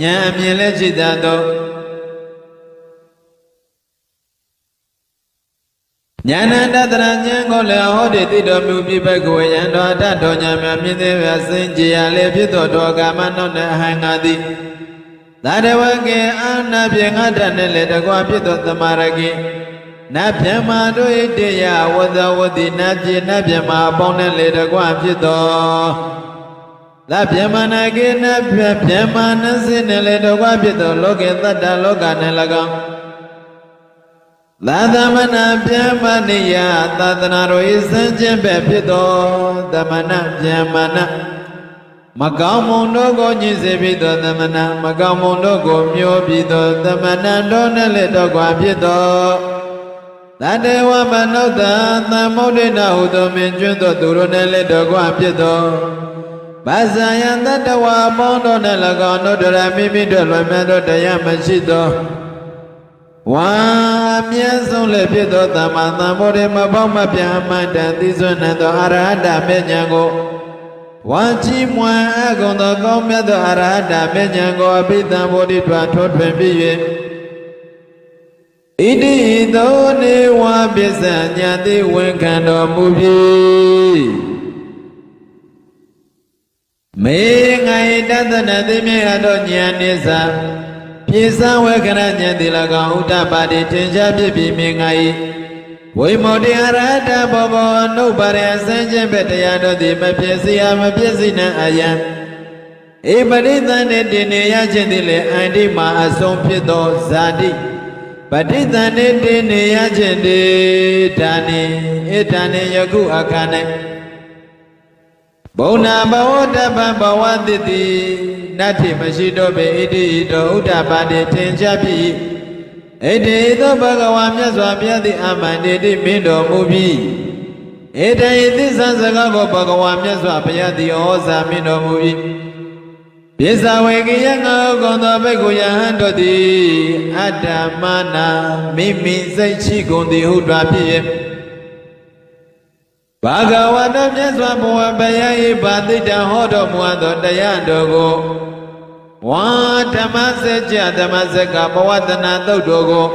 ဉာဏ်အမြင်လည်းရှိတတ်သောဉာဏတတရဉာဏ်ကိုလည်းဟောတိတိတော်မူပြီးဘဂဝေယံတော်တတော်ဉာဏ်များမြင်သေးရစင်ကြရလေဖြစ်သောတော်ကာမနောနဲ့အဟံငါသည်သာတဝကေအာနာပြေငါတနဲ့လေတကွာဖြစ်သောသမာရကေနတ်ဗျမတို့၏တရားဝဇဝတိနတ်ပြေနတ်ဗျမအပေါင်းနဲ့လေတကွာဖြစ်သောသဗ္ဗမနာကေနတ်ဗျမနစိနဲ့လေတကွာဖြစ်သောလောကေတတ္တလောကနဲ့၎င်းသာသမဏဗျမဏိယသာသနာတော်၏စံကျင်ပဲဖြစ်သောသမဏဗျမဏမကောင်းမုံတို့ကိုညှိစေပြီးသောသမဏမကောင်းမုံတို့ကိုမျိုးပြီးသောသမဏတို့နဲ့လည်းတော့ကွာဖြစ်သောသတ္တဝမနုဿသမုဒ္ဒေနဟုသောမင်းကျွန်းသောသူတို့နဲ့လည်းတော့ကွာဖြစ်သောဘာဇာယတတဝါပေါင်းတို့နဲ့၎င်းတို့တရမိမိတို့လွယ်မြတ်သောတရားမရှိသောဝါမြတ်ဆုံးလည်းဖြစ်သောသမ္မာသမ္ဗုဒ္ဓမပေါမပြအမှန်တန်သိစွမ်းသောအရဟတမေဉ္ဇဉ်ကိုဝါချီးမွမ်းအကုန်သောကောင်းမြတ်သောအရဟတမေဉ္ဇဉ်ကိုအဘိဓမ္ဗုဒ္ဓထွားထွန်းထွင်ပြီး၍ဣတိသောနေဝပစ္စညာတိဝန်ခံတော်မူပြီမေငိုင်တသနာသိမြတ်သောဉာဏ်နိစ္စပြေစံဝေကရဉာဏ်တိ၎င်းဥဒ္ဒပါတိထင်ရှားဖြစ်ပြီးမြင်ငါ၏ဝိမု တေအရဟတဘောဘောအနုပါရအစင်ချင်းပဲတရားတို့သည်မဖြစ်စီမဖြစ်စီနှံအယံဧပရိသန္တေတင်နေရခြင်းသည်လည်းအန္တိမှာအဆုံးဖြစ်သောဇာတိပဋိသန္တေတင်နေရခြင်းသည်ဒါနိဧဒါနိယခုအခါ၌ဘုံနာဘဝတပ္ပဘဝတိတိနတ္ထိမရှိတော့ပေဣတိတောဥဒ္ဒပါတိထင်ရှားပြီဣတိသောဘဂဝါမြတ်စွာဘုရားသည်အမှန်တည်းမင်းတော်မူပြီဣတိသစ္စာစကားကိုဘဂဝါမြတ်စွာဘုရားသည်ဩဇာမင်းတော်မူပြီပိဿဝေကိယငါကုံသောဘိက္ခုယဟန်တို့သည်အတ္တမနာမိမိစိတ်ရှိကုန်သည်ဟုတွားဖြစ်၍ဘာဂဝါတော်မြတ်စွာဘုရားဘုရား၏ဗာတိတံဟောတော်မူသောတရားတော်ကိုဝါဓမ္မစကြာဓမ္မစကဘဝတနာသုတ်တော်ကို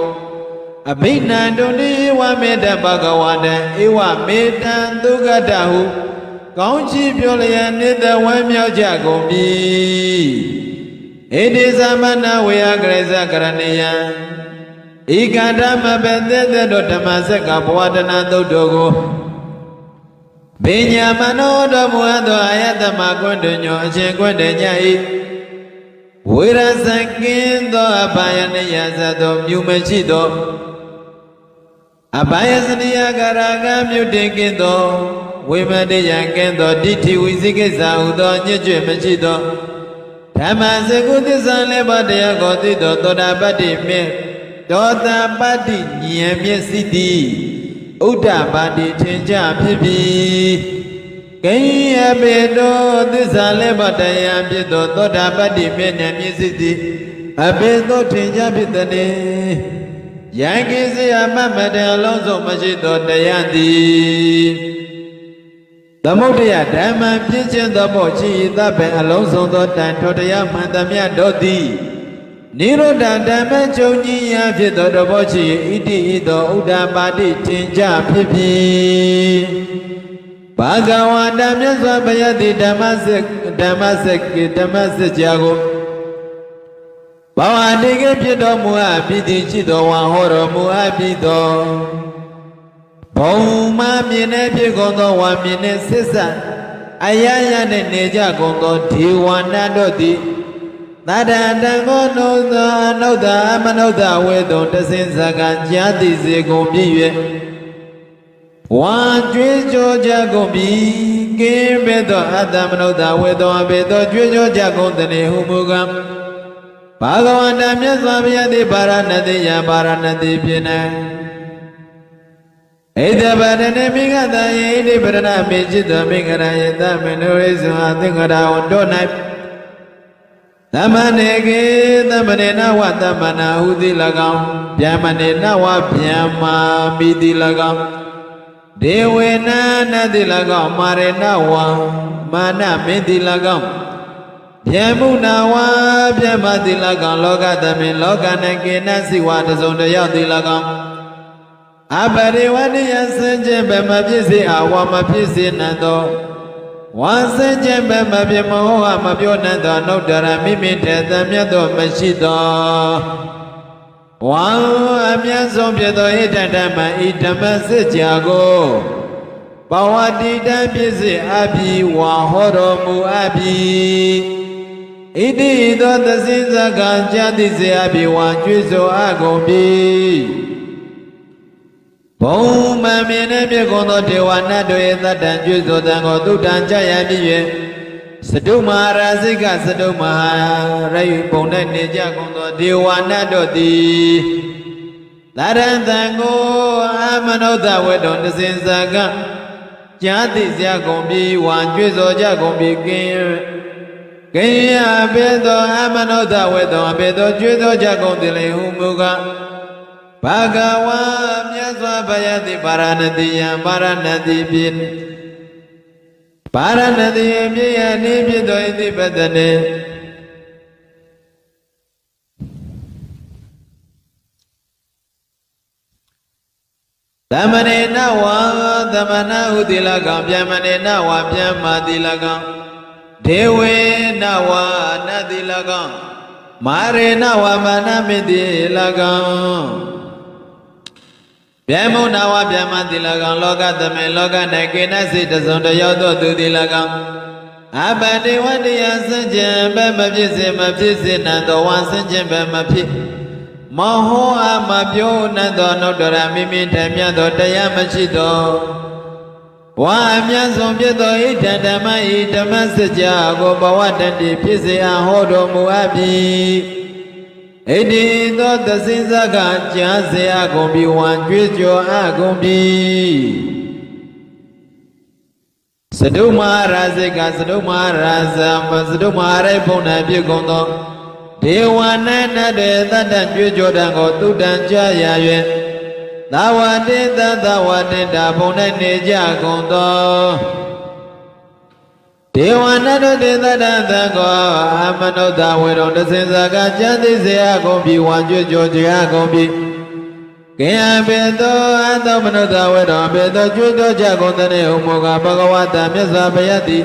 အဘိနန္တုနိဝမေတ္တဘဂဝါတံဧဝမေတ္တံသုဂတဟုကောင်းချီးပြောလျက်နေတဝဲမြောက်ကြကုန်ပြီဣတိသမဏဝေယကရိဇကရဏေယံဤကဓမ္မပဲတဲ့တို့ဓမ္မစကဘဝတနာသုတ်တော်ကိုပညာမနောတော်မူသောအာယတမကွန်းတွင်ညောအရှင်ကွန်းတညဤဝေရဇကင်းသောအဘာယနိယဇသောမြူမရှိသောအဘာယစနိယကာရကမြုတင်ကင်းသောဝိမတေယကင်းသောဒိဋ္ဌိဝိသိကိစ္စဟုသောညစ်ကျွမရှိသော ဓမ္မစကုသစ္စာလေးပါးတရားကိုသိတော်သောတာပတ္တိမေသောတာပတ္တိဉာဏ်မျက်စိတိဥဒ္ဒပါတိထင်ကြဖြစ်ပြီးကိယပေတောသစ္စာလေးပါးတရားဖြစ်သောသောတာပတ္တိမေဉာဏ်မျက်စိတိအပေသောထင်ကြဖြစ်သည်ယံကိစီယမမတံအလုံးစုံမရှိသောတရားသည်သမုဒ္ဒယဓမ္မပြည့်ခြင်းသောဘောရှိသဗ္ဗံအလုံးစုံသောတန်ထိုတရားမှန်သမျှတို့သည်နိရောဓဓမ္မချုပ်ကြီးရာဖြစ်သောတဘောရှိဣတိဤသောဥဒ္ဒပါတိထင်ကြဖြစ်ပြီးဘာဂဝါတမြတ်စွာဘုရားသည်ဓမ္မစကြာကိုဘဝတိကဖြစ်တော်မူအပ်ပြီးသည်ရှိသောဝါဟောတော်မူအပ်ပြီးသောဘုံမမြင်တဲ့ဖြစ်ကုန်သောဝါမြင်တဲ့ဆစ္ဆအယယနဲ့နေကြကုန်သောဒေဝနာတို့သည်သတ္တတံကိုနုသောအနုဿအမနုဿဝေတုံတဆင်းစကံကြာတိစေကုန်ပြီ၍ဝါကြွေးကြောကြကုန်ပြီကင်းပေသောအတ္တမနုဿဝေတုံအပေသောကြွေးကြောကြကုန်သည်ဟုမူကားဘာဂဝန္တမြတ်စွာဘုရားသည်ပါရဏတိယပါရဏတိဖြစ်နေဣဒဗရဏေမိဂတယေဣတိပရဏမေจิตသောမိဂရယေသမင်တို့ရိစုအသင်္ကရာဝတို့၌သမဏေကေသမဏေနဝသမဏဟုသည်၎င်းဗျမဏေနဝဗျမ္မာမိသည်၎င်းဒေဝေနနသည်၎င်းမာရေနဝမာနမင်းသည်၎င်းဗျမုနာဝဗျမသည်၎င်းလောကသမင်လောက၌ကေနစိဝတစုံတယောက်သည်၎င်းအပရိဝဏိယစင်ခြင်းဗမဖြစ်စေအဝမဖြစ်စေနံသောဝါစင်ခြင်းဗမဖြစ်မဟုတ်ဟာမပြောနံသောနှုတ်တရမိမိတေသမြတ်သောမရှိသောဝါအမြတ်ဆုံးဖြစ်သောဣဒဓမ္မဤဓမ္မစစ်ကြာကိုဘဝတိတံဖြစ်စေအပြီးဝါဟောတော်မူအပြီးဣတိသောသစိဇကံကြာတိစေအပြီးဝါကျွေးဆိုအကုန်ပြီဘုံမမြင်တဲ့မြေကုန်သောဒေဝနာတို့၏သတ္တံကျွေးဆိုတံကိုသုတ္တံကြရပြီ၍စတုမဟာရာဇိကစတုမဟာရိပုံ၌နေကြကုန်သောဒေဝနာတို့သည်သရံတံကိုအမနုဿဝေတုံတစင်စကံကြာတိစရာကုန်ပြီဝါကျွေးဆိုကြကုန်ပြီကင်းယဘေသောအမနုဿဝေတုံအဘေသောကျွေးဆိုကြကုန်သည်လေဟုမူကားဘာဂဝါမြတ်စွာဘုရားသည်ပါရဏတိယံပါရဏတိဖြစ်ပါရဏတိယမြေယနေဖြစ်သောဣတိပတနေသမဏေနဝါသမဏဟုတိလကံဗျမဏေနဝါဗျမ္မာတိလကံဒေဝေနဝါနတိလကံမာရေနဝါမာနမိတိလကံဗျမုနာဝဗျမတိလကံလောကသမေလောက၌ကေနစိတစုံတယောက်သောသူတိလကံအပတိဝတ္တယစင်ကြံဘမဖြစ်စေမဖြစ်စေနံသောဝါစင်ကြံဘမဖြစ်မဟောအမပြောနံသောနုတ္တရမိမိထမြတ်သောတရားမရှိသောဝါအမြတ်ဆုံးဖြစ်သောဣဒံဓမ္မဤဓမ္မစကြာကိုဘဝတတ္တိဖြစ်စေအဟောတော်မူအပ်ပြီဣတိသောသစိဇကကြားစေအကုန်ပြီဝံကြွေးကြော်အကုန်ပြီစတုမဟာရာဇိကစတုမဟာရာဇစတုမဟာရိပုံ၌ပြုကုန်သောဒေဝနာနတေတတ္တကြွေးကြော်တံကိုသုတ္တံကြာရ၍သာဝတိသသဝတိတာဘုံ၌နေကြကုန်သောဒေဝနာတို့တေသတ္တသံကိုအမနုဿဝေရုံတစင်စကကျမ်းသိစေအကုန်ပြီဝါကြွကြောကြအကုန်ပြီကေယဘေသောအသောမနုဿဝေရုံဘေသောကြွကြောကြကုန်တဲ့ဥမောကဘဂဝတမြတ်စွာဘုရားသည်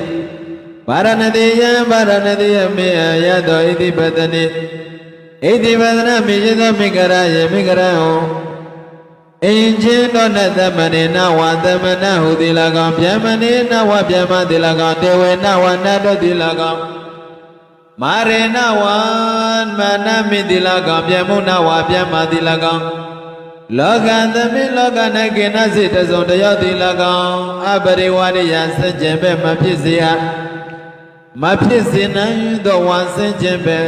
ပါရဏတိယံပါရဏတိယမေယသောဣတိပတနိဣတိပတနာမေယသောမိဂရယေမိဂရဟောအင်ချင်းသောနသမဏေနဝသမဏဟုတိလကောင်ဗျမဏေနဝဗျမတိလကောင်တေဝေနဝနတောတိလကောင်မာရေနဝမနမိတိလကောင်ဗျမုနဝဗျမတိလကောင်လောကသမိလောက၌ကေနစိတစုံတယောက်တိလကောင်အပရိဝရိယစัจ jin ပဲမဖြစ်စေရ မဖြစ်စေနိုင်သောဝါစင်ခြင်းပဲ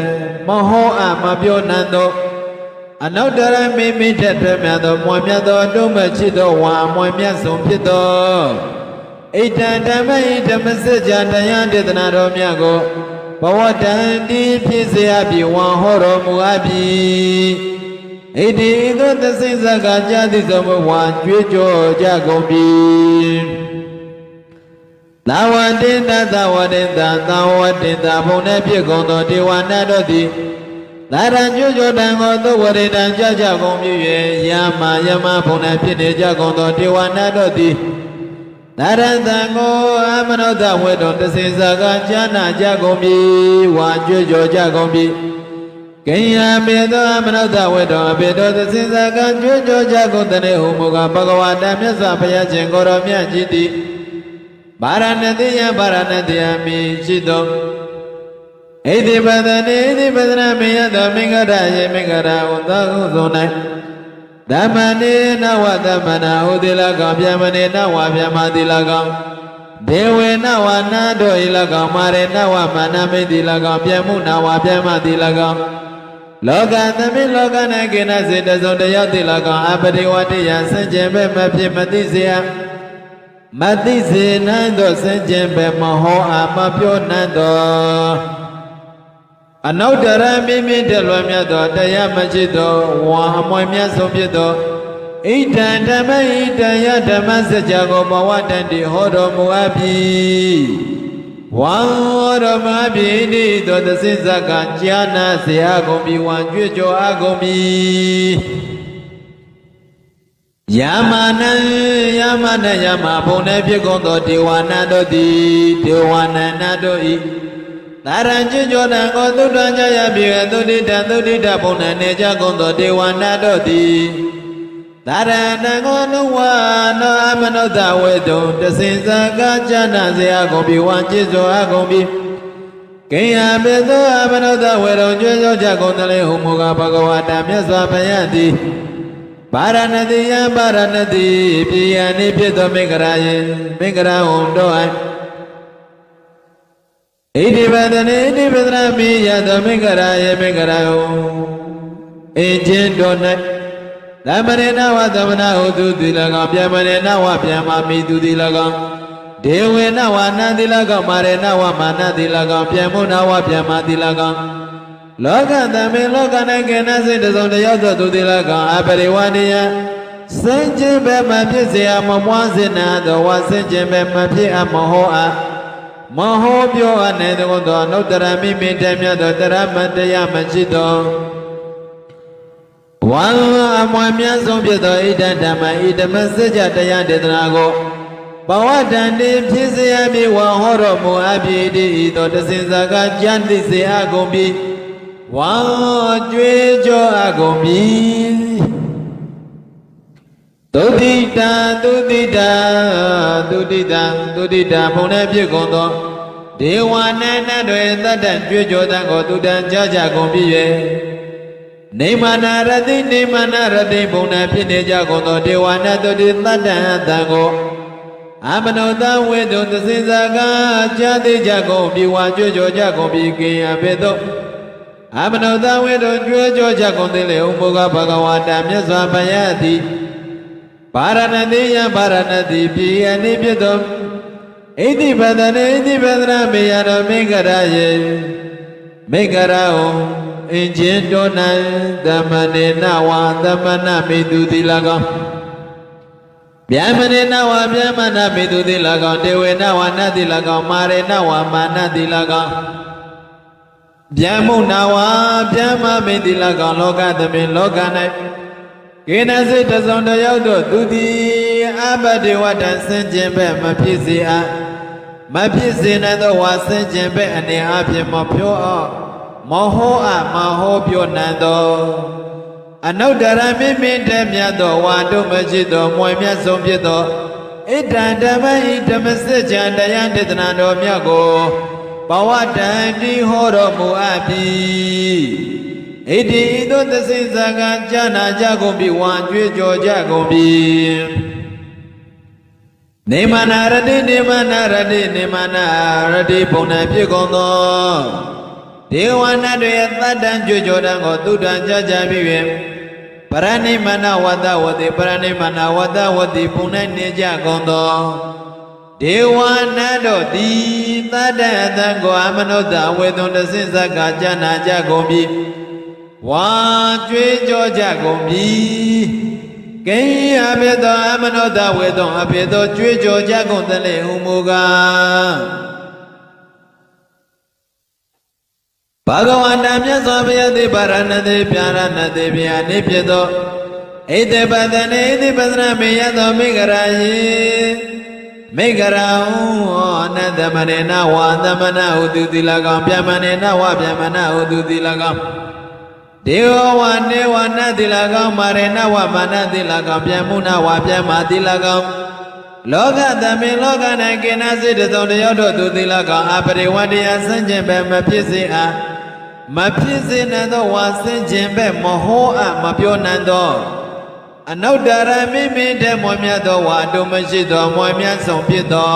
မဟောအပ်မပြောနိုင်သောအနောက်တရမိမိထက်ထွက်မြတ်သောမွန်မြတ်သောတုံးမချစ်သောဝါမွန်မြတ်ဆုံးဖြစ်သောဣတံဓမ္မိဓမ္မစကြာတရားဒေသနာတော်မြတ်ကိုဘဝတန်တိဖြစ်စေအပ်ပြီးဝါဟောတော်မူအပ်ပြီးဣတိသောသစိစကကြာတိသောဝါကြွေးကြော်ကြကုန်ပြီသာဝတိတသဝတိတသာဝတိတဘုံနဲ့ဖြစ်ကုန်သောဒေဝနာတို့သည်သာရံကျွတ်ကျွတ်တံကိုသုဝရိတံကြကြကုန်ပြီ၍ယာမယမဘုံနဲ့ဖြစ်နေကြကုန်သောဒေဝနာတို့သည်သာရံတံကိုအမနောတဝေတော်တစေစကကြာနာကြကုန်ပြီဝါကျွတ်ကြော်ကြကုန်ပြီကိယမေသောအမနောတဝေတော်အဘေတော်တစေစကကျွတ်ကြော်ကြကုန်တဲ့ဟုမူကားဘဂဝတာမြတ်စွာဘုရားရှင်ကိုရောမြတ်ကြီးသည်ဗာရဏတိယဗာရဏတိယမိရှိသောဣတိပဒနေဣတိပဒနာမေယသောမင်္ဂရယေမင်္ဂရဝသောဟုသော၌ဓမ္မနေနဝသမ္မနာဟုတိလကောင်ဗျမနေနဝဗျမတိလကောင်ဒေဝေနဝနာတို့ဤလကောင်မာရေနဝမနာမိတိလကောင်ဗျမှုနဝဗျမတိလကောင်လောကသမိလောက၌ကိနစေတစုံတယောက်တိလကောင်အပရိဝတ္တိယစင်ကြင်ပဲမဖြစ်မသိစေယမသိစေနိုင်သောစင်ကြင်ပဲမဟောအမပြောနိုင်သောအနုတ္တရမိမိတလွန်မြတ်သောတရားမရှိသောဝါအမွေမြတ်ဆုံးဖြစ်သောဣဒံဓမ္မဣဒံယဓမ္မစကြာကိုဘဝတန်တိဟောတော်မူအပ်ပြီဝါဟောတော်မူအပ်ပြီဤသောသစိစကကြာနာစေအကုန်ပြီဝံကြွကြောအကုန်ပြီယာမနံယာမနယမဘုံနဲ့ဖြစ်ကုန်သောဒေဝနာတို့သည်ဒေဝနာနာတို့ဤသာရံကျွတ်ကြောတံကိုသုတ္တံကြရပြီသုတိတံသုတိတဘုံနဲ့နေကြကုန်သောဒေဝနာတို့သည်သာရဏံကိုနဝနောအမနုဿဝေတုံတစင်စကားကြာနာစေအကုန်ပြီဝါจิตစွာအကုန်ပြီကိယဘေသောအမနုဿဝေတုံကျွတ်ကြောကြကုန်တလေဟုမူကားဘဂဝတာမြတ်စွာဘုရားသည်ဗာရဏတိယဗာရဏတိပြည်ယနိဖြစ်သောမင်္ဂရာယေမင်္ဂရာဟုတို့အိဣတိပဒနေဣတိပဒနာမိယသောမင်္ဂရာယေမင်္ဂရာဟုအင်းချင်းတို့၌သမရေနဝသမနာဟုသူတိလကောင်ဗျမရေနဝဗျမမိသူတိလကောင်ဒေဝေနဝနာတိလကောင်မာရေနဝမာနတိလကောင်ဗျမုနဝဗျမတိလကောင်လောကသမေလောက၌ကေနစိတစုံတယောက်သောသူတိလကောင်အပရိဝတိယစင်ကြင်ပဲမဖြစ်စေအမမွားစေနာသောဝစင်ကြင်ပဲမဖြစ်အမဟောအမဟောပြောအပ်နေသောအနုတ္တရမိမိတည်းမြတ်သောတရမတရားမရှိသောဝါအမွေမြတ်ဆုံးဖြစ်သောဣဒံဓမ္မဣဓမ္မစကြာတရားဒေသနာကိုဘဝတန်တိဖြစ်စေအပ်ပြီးဝါဟောတော်မူအပ်ပြီးဤသောတစင်စကားကြံသိစေအပ်ကုန်ပြီးဝါကြွေးကြောအပ်ကုန်ပြီသုတိတာသုတိတာသုတိတာသုတိတာဘုံနဲ့ဖြစ်ကုန်သောဒေဝနာနတ်တွေတတ်တန်ကြွေးကြောတန်ကိုသူတန်ကြကြကုန်ပြီ၍နေမနာရတိနေမနာရတိဘုံနဲ့ဖြစ်နေကြကုန်သောဒေဝနာတို့တတ်တန်အတန်ကိုအမနောတဝေတုသစိစကားကြာသေးကြကုန်ပြီဝါကြွေးကြောကြကုန်ပြီကိယဘေသောအမနောတဝေတုကြွေးကြောကြကုန်သေးလေဥပုကဘဂဝတာမြတ်စွာဘုရားသည်ဗာရဏတိယဗာရဏတိပြည်ယနိဖြစ်သောဣတိပဒနေဣတိပဒနာမေယတော်မင်္ဂရာယေမင်္ဂရာဟုအင်ချင်းတော်၌သမနေနဝသမနမိတုတိလကောင်ဗျမနေနဝဗျမနမိတုတိလကောင်ဒေဝေနဝနတိလကောင်မာရေနဝမာနတိလကောင်ဗျမုနဝဗျမမိတိလကောင်လောကသမိလောက၌ကိနစိတစုံတယောက်တို့သူသည်အပတိဝတ္တဆင်ကျင်ပဲမဖြစ်စေအပ်မဖြစ်စေနိုင်သောဝါဆင်ကျင်ပဲအနေအဖြင့်မပြောအောင်မဟောအပ်မဟောပြောနိုင်သောအနုတ္တရမိမိတည်းမြတ်သောဝါတို့မရှိသောမွေမြတ်ဆုံးဖြစ်သောဣဒံဓမ္မဤဓမ္မစကြာတရားဒေသနာတော်မြတ်ကိုဘဝတန်တိဟောတော်မူအပ်ပြီဣတိဤသို့သစိစကားကြာနာကြကုန်ပြီဝါကြွေးကြော်ကြကုန်ပြီ နေမနာရတိနေမနာရတိနေမနာရတိပုံနဲ့ဖြစ်ကုန်သောဒေဝနာတွေရဲ့တတ္တံကြွကြောတံကိုသုတ္တံကြကြပြီးပြီပရဏိမနာဝတ္တဝတိပရဏိမနာဝတ္တဝတိပုံနဲ့နေကြကုန်သောဒေဝနာတို့သည်တတ္တအတံကိုအမနုဿအဝေသွန်တဆင့်ဇက်ကကြနာကြကုန်ပြီဝါကြွေးကြောကြကုန်ပြီကိအဘေသောအမနုဿဝေသွန်အဘေသောကြွေးကြောကြကုန်သလေဟုမူကားဘဂဝန္တမြတ်စွာဘုရားသည်ဗာရဏတိပြာရဏတိဗျာနိဖြစ်သောဣတိပဒနေဣတိပဒနာမေယသောမိဂရာယေမိဂရာဟုအနတမနေနဝသမနဟုသူတိလကောင်ဗျမနေနဝဗျမနဟုသူတိလကောင်ဒေဝဝနေဝနတိလကောင်မာရေနဝမနတိလကောင်ဗျမုနဝဗျမတိလကောင်လောကသမေလောက၌ကိနာစိတသောတယောက်တို့သူတိလကောင်အပရိဝတ္တယဆန့်ကျင်ပဲမဖြစ်စေအားမဖြစ်စေနိုင်သောဝါဆန့်ကျင်ပဲမဟောအပ်မပြောနိုင်သောအနုတ္တရမိမိတဲ့မွန်မြတ်သောဝါတို့မရှိသောမွန်မြတ်ဆုံးဖြစ်သော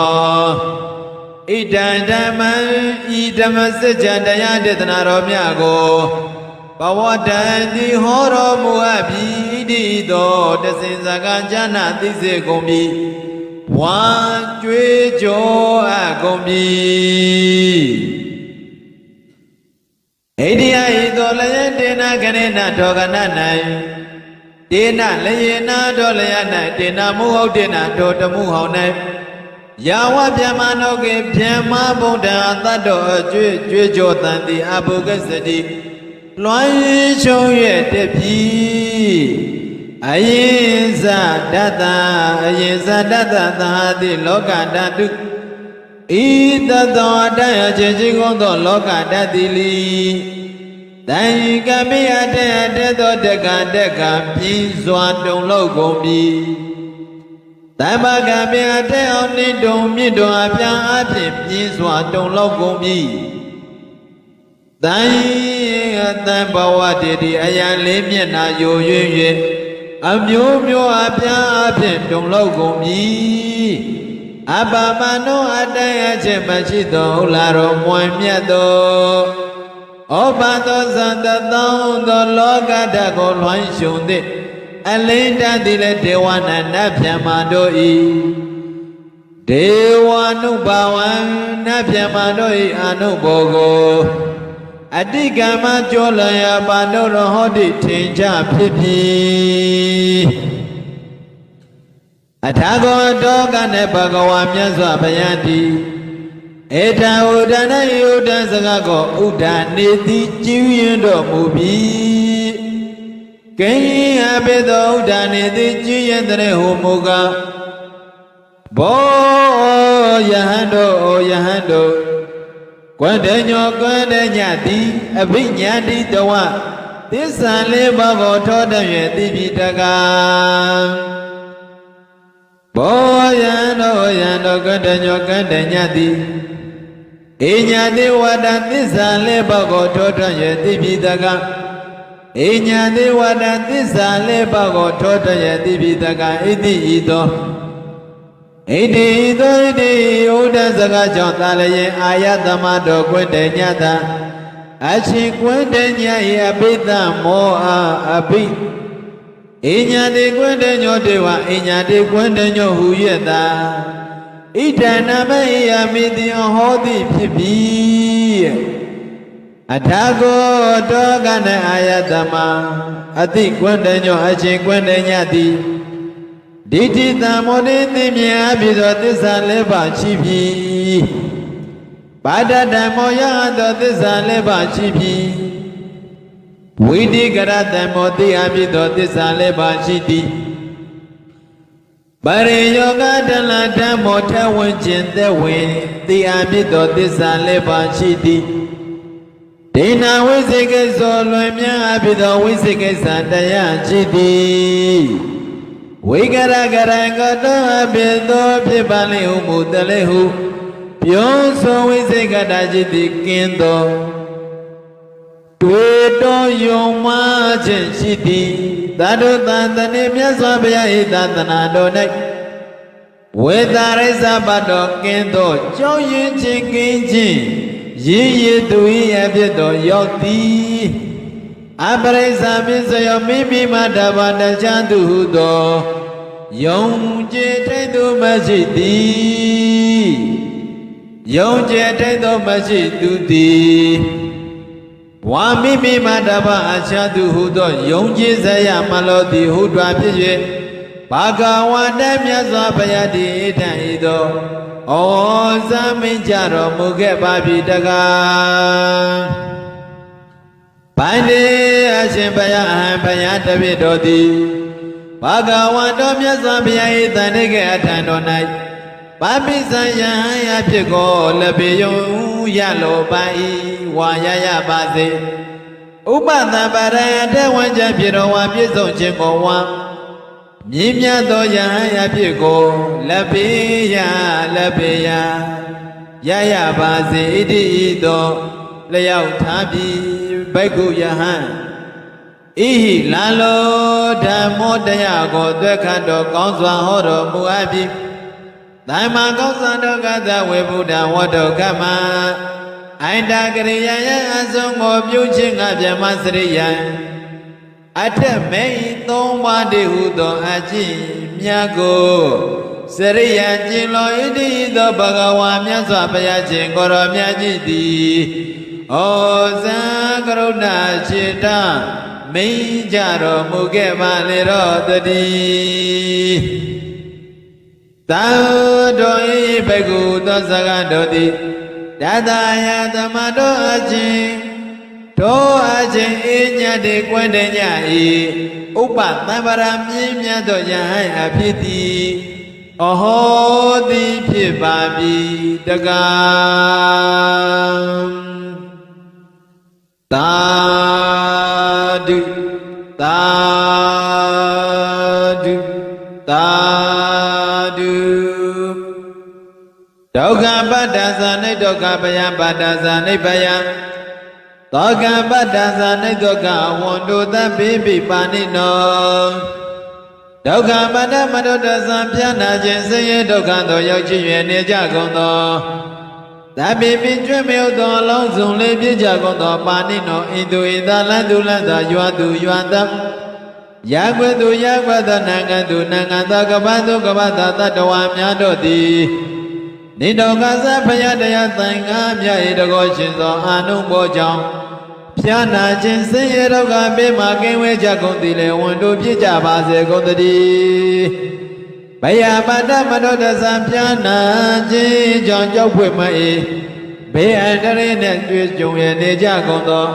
ဣဒံဓမ္မံဤဓမ္မစကြာတရားဒေသနာတော်မြတ်ကိုဘဝတံတိဟောတော်မူအပ်ပြီတိသောတစင်စကားဉာဏသိစေကုန်ပြီဝါကြွေးကြောအပ်ကုန်ပြီဣတိယဤသောလယတေနခဏေနထောကန၌တေနလယေနာတော်လယ၌တေနမုဟုတ်တေနထောတမှုဟော၌ယာဝဗျမနောကေဗျမဗုဒ္ဓအတ္တောအကျွေးကြွေးကြောတန်တိအဘုဂစတိလွှမ်းချုံရဲ့တပြီအယင်ဇဒတ္တအယင်ဇဒတ္တသာတိလောကဓာတုဤတသောအတ္တအချင်းချင်းကုန်သောလောကဓာတ်တိလီတန်ကမိအတ္တအတ္တသောတက္ကတက္ကပြင်းစွာတုံလောက်ကုန်ပြီတမ္ပကမိအတ္တအောင်နိတုံမြင့်တော်အပြာအဖြစ်ပြင်းစွာတုံလောက်ကုန်ပြီတန်အတံဘဝတည်တည်အယံလေးမျက်နာယို၍အမျိုးမျိုးအပြာအဖြစ်တုံလောက်ကုန်ပြီအပမနောအတ္တအချက်မရှိသောဥလာတော်မွန်မြတ်သောဩဘာသောသံတသောသောလောကဓာတ်ကိုလွှမ်းရှုံသည့်အလင်းတတ်သည်လည်းဒေဝနာနတ်ဗျမတို့ဤဒေဝနုဘဝံနတ်ဗျမတို့ဤအနုဘောကိုအတိကမ္မကြောလယပါဏုရဟောတိထင်ကြဖြစ်ပြီအထာဂောတောကနဲ့ဘဂဝါမြတ်စွာဘုရားတိဧတံဥဒ္ဒနယုဒ္ဒစကားကိုဥဒ္ဒနေတိကျူးရင်တော်မူပြီကိဉ္အဘိသောဥဒ္ဒနေတိကျူးရင်တဲ့ဟူမူကားဘောယဟန်တို့ယဟန်တို့ကွန္တညောကွန္တညတိအဘိညာတိတဝသစ္စာလေးပါးကိုထောတတ်၍သိပြီတကားဘောယံတို့ကတညောကတညတိဧညာတိဝတ္တသစ္စာလေးပါးကိုထောတတ်၍သိပြီတကားဧညာတိဝတ္တသစ္စာလေးပါးကိုထောတတ်၍သိပြီတကားဣတိဤသောဣတိသောဣတိဥဒ္ဒစကားကြောင့်သာလျင်အာယသမတော်ကွင့်တညတာအရှင်ကွင့်တည၏အဘိဓမ္မောအဘိဣညာတိကွင့်တညောတေဝဣညာတိကွင့်တညောဟူ၍သာဣဒံနမေယမိတိဟောတိဖြစ်ပြီအထာကိုတောကနအာယသမအတိကွင့်တညောအရှင်ကွင့်တညတိဒိဋ္ဌိတံမောတိသိမြင်အပ်သောသစ္စာလေးပါးရှိပြီပါဒတံမောယသောသစ္စာလေးပါးရှိပြီဝိတိကရတံမောတိအပ်သောသစ္စာလေးပါးရှိသည်ပရိယောဂတလဓမ္မောထဝင်ခြင်းသက်ဝင်တိအပ်သောသစ္စာလေးပါးရှိသည်ဒိဏဝိသေကိသောလွင်မြအပ်သောဝိသေကိသတရားရှိသည်ဝိကရကရံကတောအပိသောဖြစ်ပါလေဟုမူတလေဟုပြောဆိုဝိစေကတာจิตတိကင်းသောတွေ့တော်ယုံမှခြင်းရှိသည်သာဓုသံတနေမြတ်စွာဘုရား၏သာသနာတော်၌ ဝေတာရိစ္ဆပတ်တော်ကင်းသောကြောင်းရင်ချင်းကင်းချင်းရည်ရည်သူ၏အဖြစ်တော်ရောက်သည်အပရိစ္ဆာပစ္စယောမိမိမတဘာတချမ်းသူဟုသောယုံကြည်ထိတ်သူမရှိသည်ယုံကြည်ထိတ်သောမရှိသူသည်ဝါမိမိမတဘာအချမ်းသူဟုသောယုံကြည်စရာမလောသည်ဟုတွာဖြစ်၍ဘာဂဝါတမြတ်စွာဘုရားတည်ထံဤသောဩဇာမင်းကြတော်မူခဲ့ပါပြီတကားဘိုင်းလေအရှင်ဘုရားအဟံဘုရားတပည့်တော်သည်ဘာဂဝါတော်မြတ်စွာဘုရား၏တန်တိကအထံတော်၌ပါပိစယံယဖြစ်ကိုလက်ပေယုံရလိုပါ၏ဝါရရပါစေဥပသံပါရတဝံကြဖြစ်တော်ဝါပြည့်စုံခြင်းကိုဝါမြင့်မြတ်သောယဟန်ယဖြစ်ကိုလက်ပေယရရပါစေဣတိဤသောလျောက်ထားပြီးဘိက္ခုယဟန်ဣဟိလာလောဓမ္မောတရားကိုသွဲခတ်တော်ကောင်းစွာဟောတော်မူအပ်ပြီးသမ္မာကောင်းစွာတော်ကသဝေဗုဒ္ဓဝတ္တောကမ္မအိန္ဒကရိယာယအဆုံးကိုပြုခြင်းကဗျမစရိယံအထက်မေဤသုံးပါးတည်းဟုသောအကျင့်မြတ်ကိုစရိယကျင်လောဣတိသောဘဂဝါမြတ်စွာဘုရားရှင်ကိုရောမြတ်ကြီးသည်ဩဇံကရုဏာစေတမိန်ကြတော်မူခဲ့ပါလေတော့တည်းသာတော်ဤဘဂုသောစကားတော်သည်တတယသမတော်အချင်းတောအချင်းအညတ်တွေကွန်းတဲ့ညဤဥပသံဗရာမြင်းမြတ်သောယဟန်အဖြစ်သည်အဟောသည်ဖြစ်ပါပြီတကားသာဓုသာဓုသာဓုဒုက္ခပတ္တဇာနိဒုက္ခပယံပတ္တဇာနိဗယံသောကပတ္တဇာနိဒုက္ခဝန္တုသဗ္ဗေပိပါဏိနောဒုက္ခပတ္တမတုတ္တဇံပြနာခြင်းဆင်းရဲဒုက္ခသောရောက်ချင်း၍နေကြကုန်သောသဗ္ဗေပိကျွတ်မြုပ်သောအလုံးစုံလေးပြည့်ကြကုန်သောပါဏိနောဣတုဣသလန္တုလန္တယွာသူယွာတယာကွေသူယာကွသနိုင်ငံသူနိုင်ငံသကပ္ပသူကပ္ပသတတ္တဝါများတို့သည်နိတောကသဖယတရားသံဃာမြတ်၏တကောရှင်သောအာနုဘောကြောင့်ဖြာနာခြင်းဆင်းရဲဒုက္ခပေးမှကင်းဝေးကြကုန်သည်လေဝန်တို့ပြည့်ကြပါစေကုန်သတည်းဘယပါဒမတောတသံဖြာနာခြင်းကြောင့်ကြောက်ဖွေ့မ၏ဘေးအန္တရာယ်နှင့်တွေ့ကြုံရနေကြကုန်သော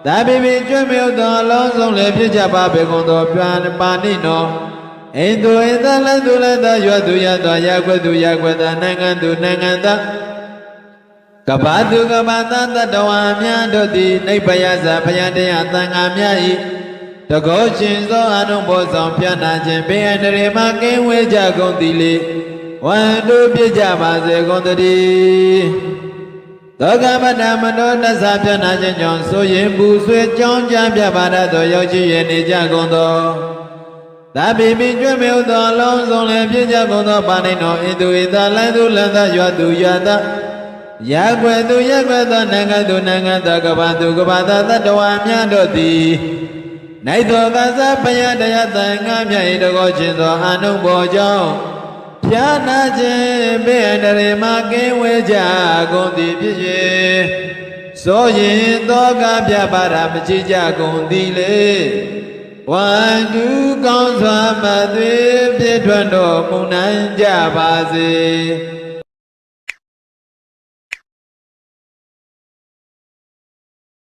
သာဘိပိကျွတ်မြုပ်သောအလုံးစုံလည်းဖြစ်ကြပါပေကုန်သောပြန်ပါဏိနောဣန္ဒုဣသလန္တုလတရွတ်သူရသောယာကွသူယာကွတနိုင်ငံသူနိုင်ငံသကပ္ပသူကပ္ပသတတ္တဝါများတို့သည်နိဗ္ဗယဇဘုရားတရားသံဃာများ၏တကောရှင်သောအနုဘောဆောင်ပြနာခြင်းဘေးအန္တရာယ်မှကင်းဝေးကြကုန်သည်လေဝန်တို့ပြကြပါစေကုန်သတည်းသောကပတ္တမနောတသပြနာခြင်းကြောင့်ဆိုရင်ပူဆွေးကြောင်းကြပြပါရသောရောက်ရှိရနေကြကုန်သောသာဘိပိကျွတ်မြုပ်သောအလုံးစုံလည်းပြည့်ကြကုန်သောပါဏိနောဣတုဣသလန္တုလန္တယွသူယတယာကွယ်သူယာကွယ်သောနိုင်ငံသူနိုင်ငံသကပ္ပသူကပ္ပသတတ္တဝါများတို့သည်နိုင်သောကသဘုရားတရားသံဃာမြတ်၏တကောရှင်သောအာနုဘောကြောင့်ဖြာနာခြင်းဘေးအန္တရာယ်မှကင်းဝေးကြကုန်သည်ဖြစ်၍ဆိုရင်သောကပြပါရမကြည်ကြကုန်သည်လေဝန္တုကောင်းစွာမသွေးပြည့်ထွန်းတော်မူနိုင်ကြပါစေ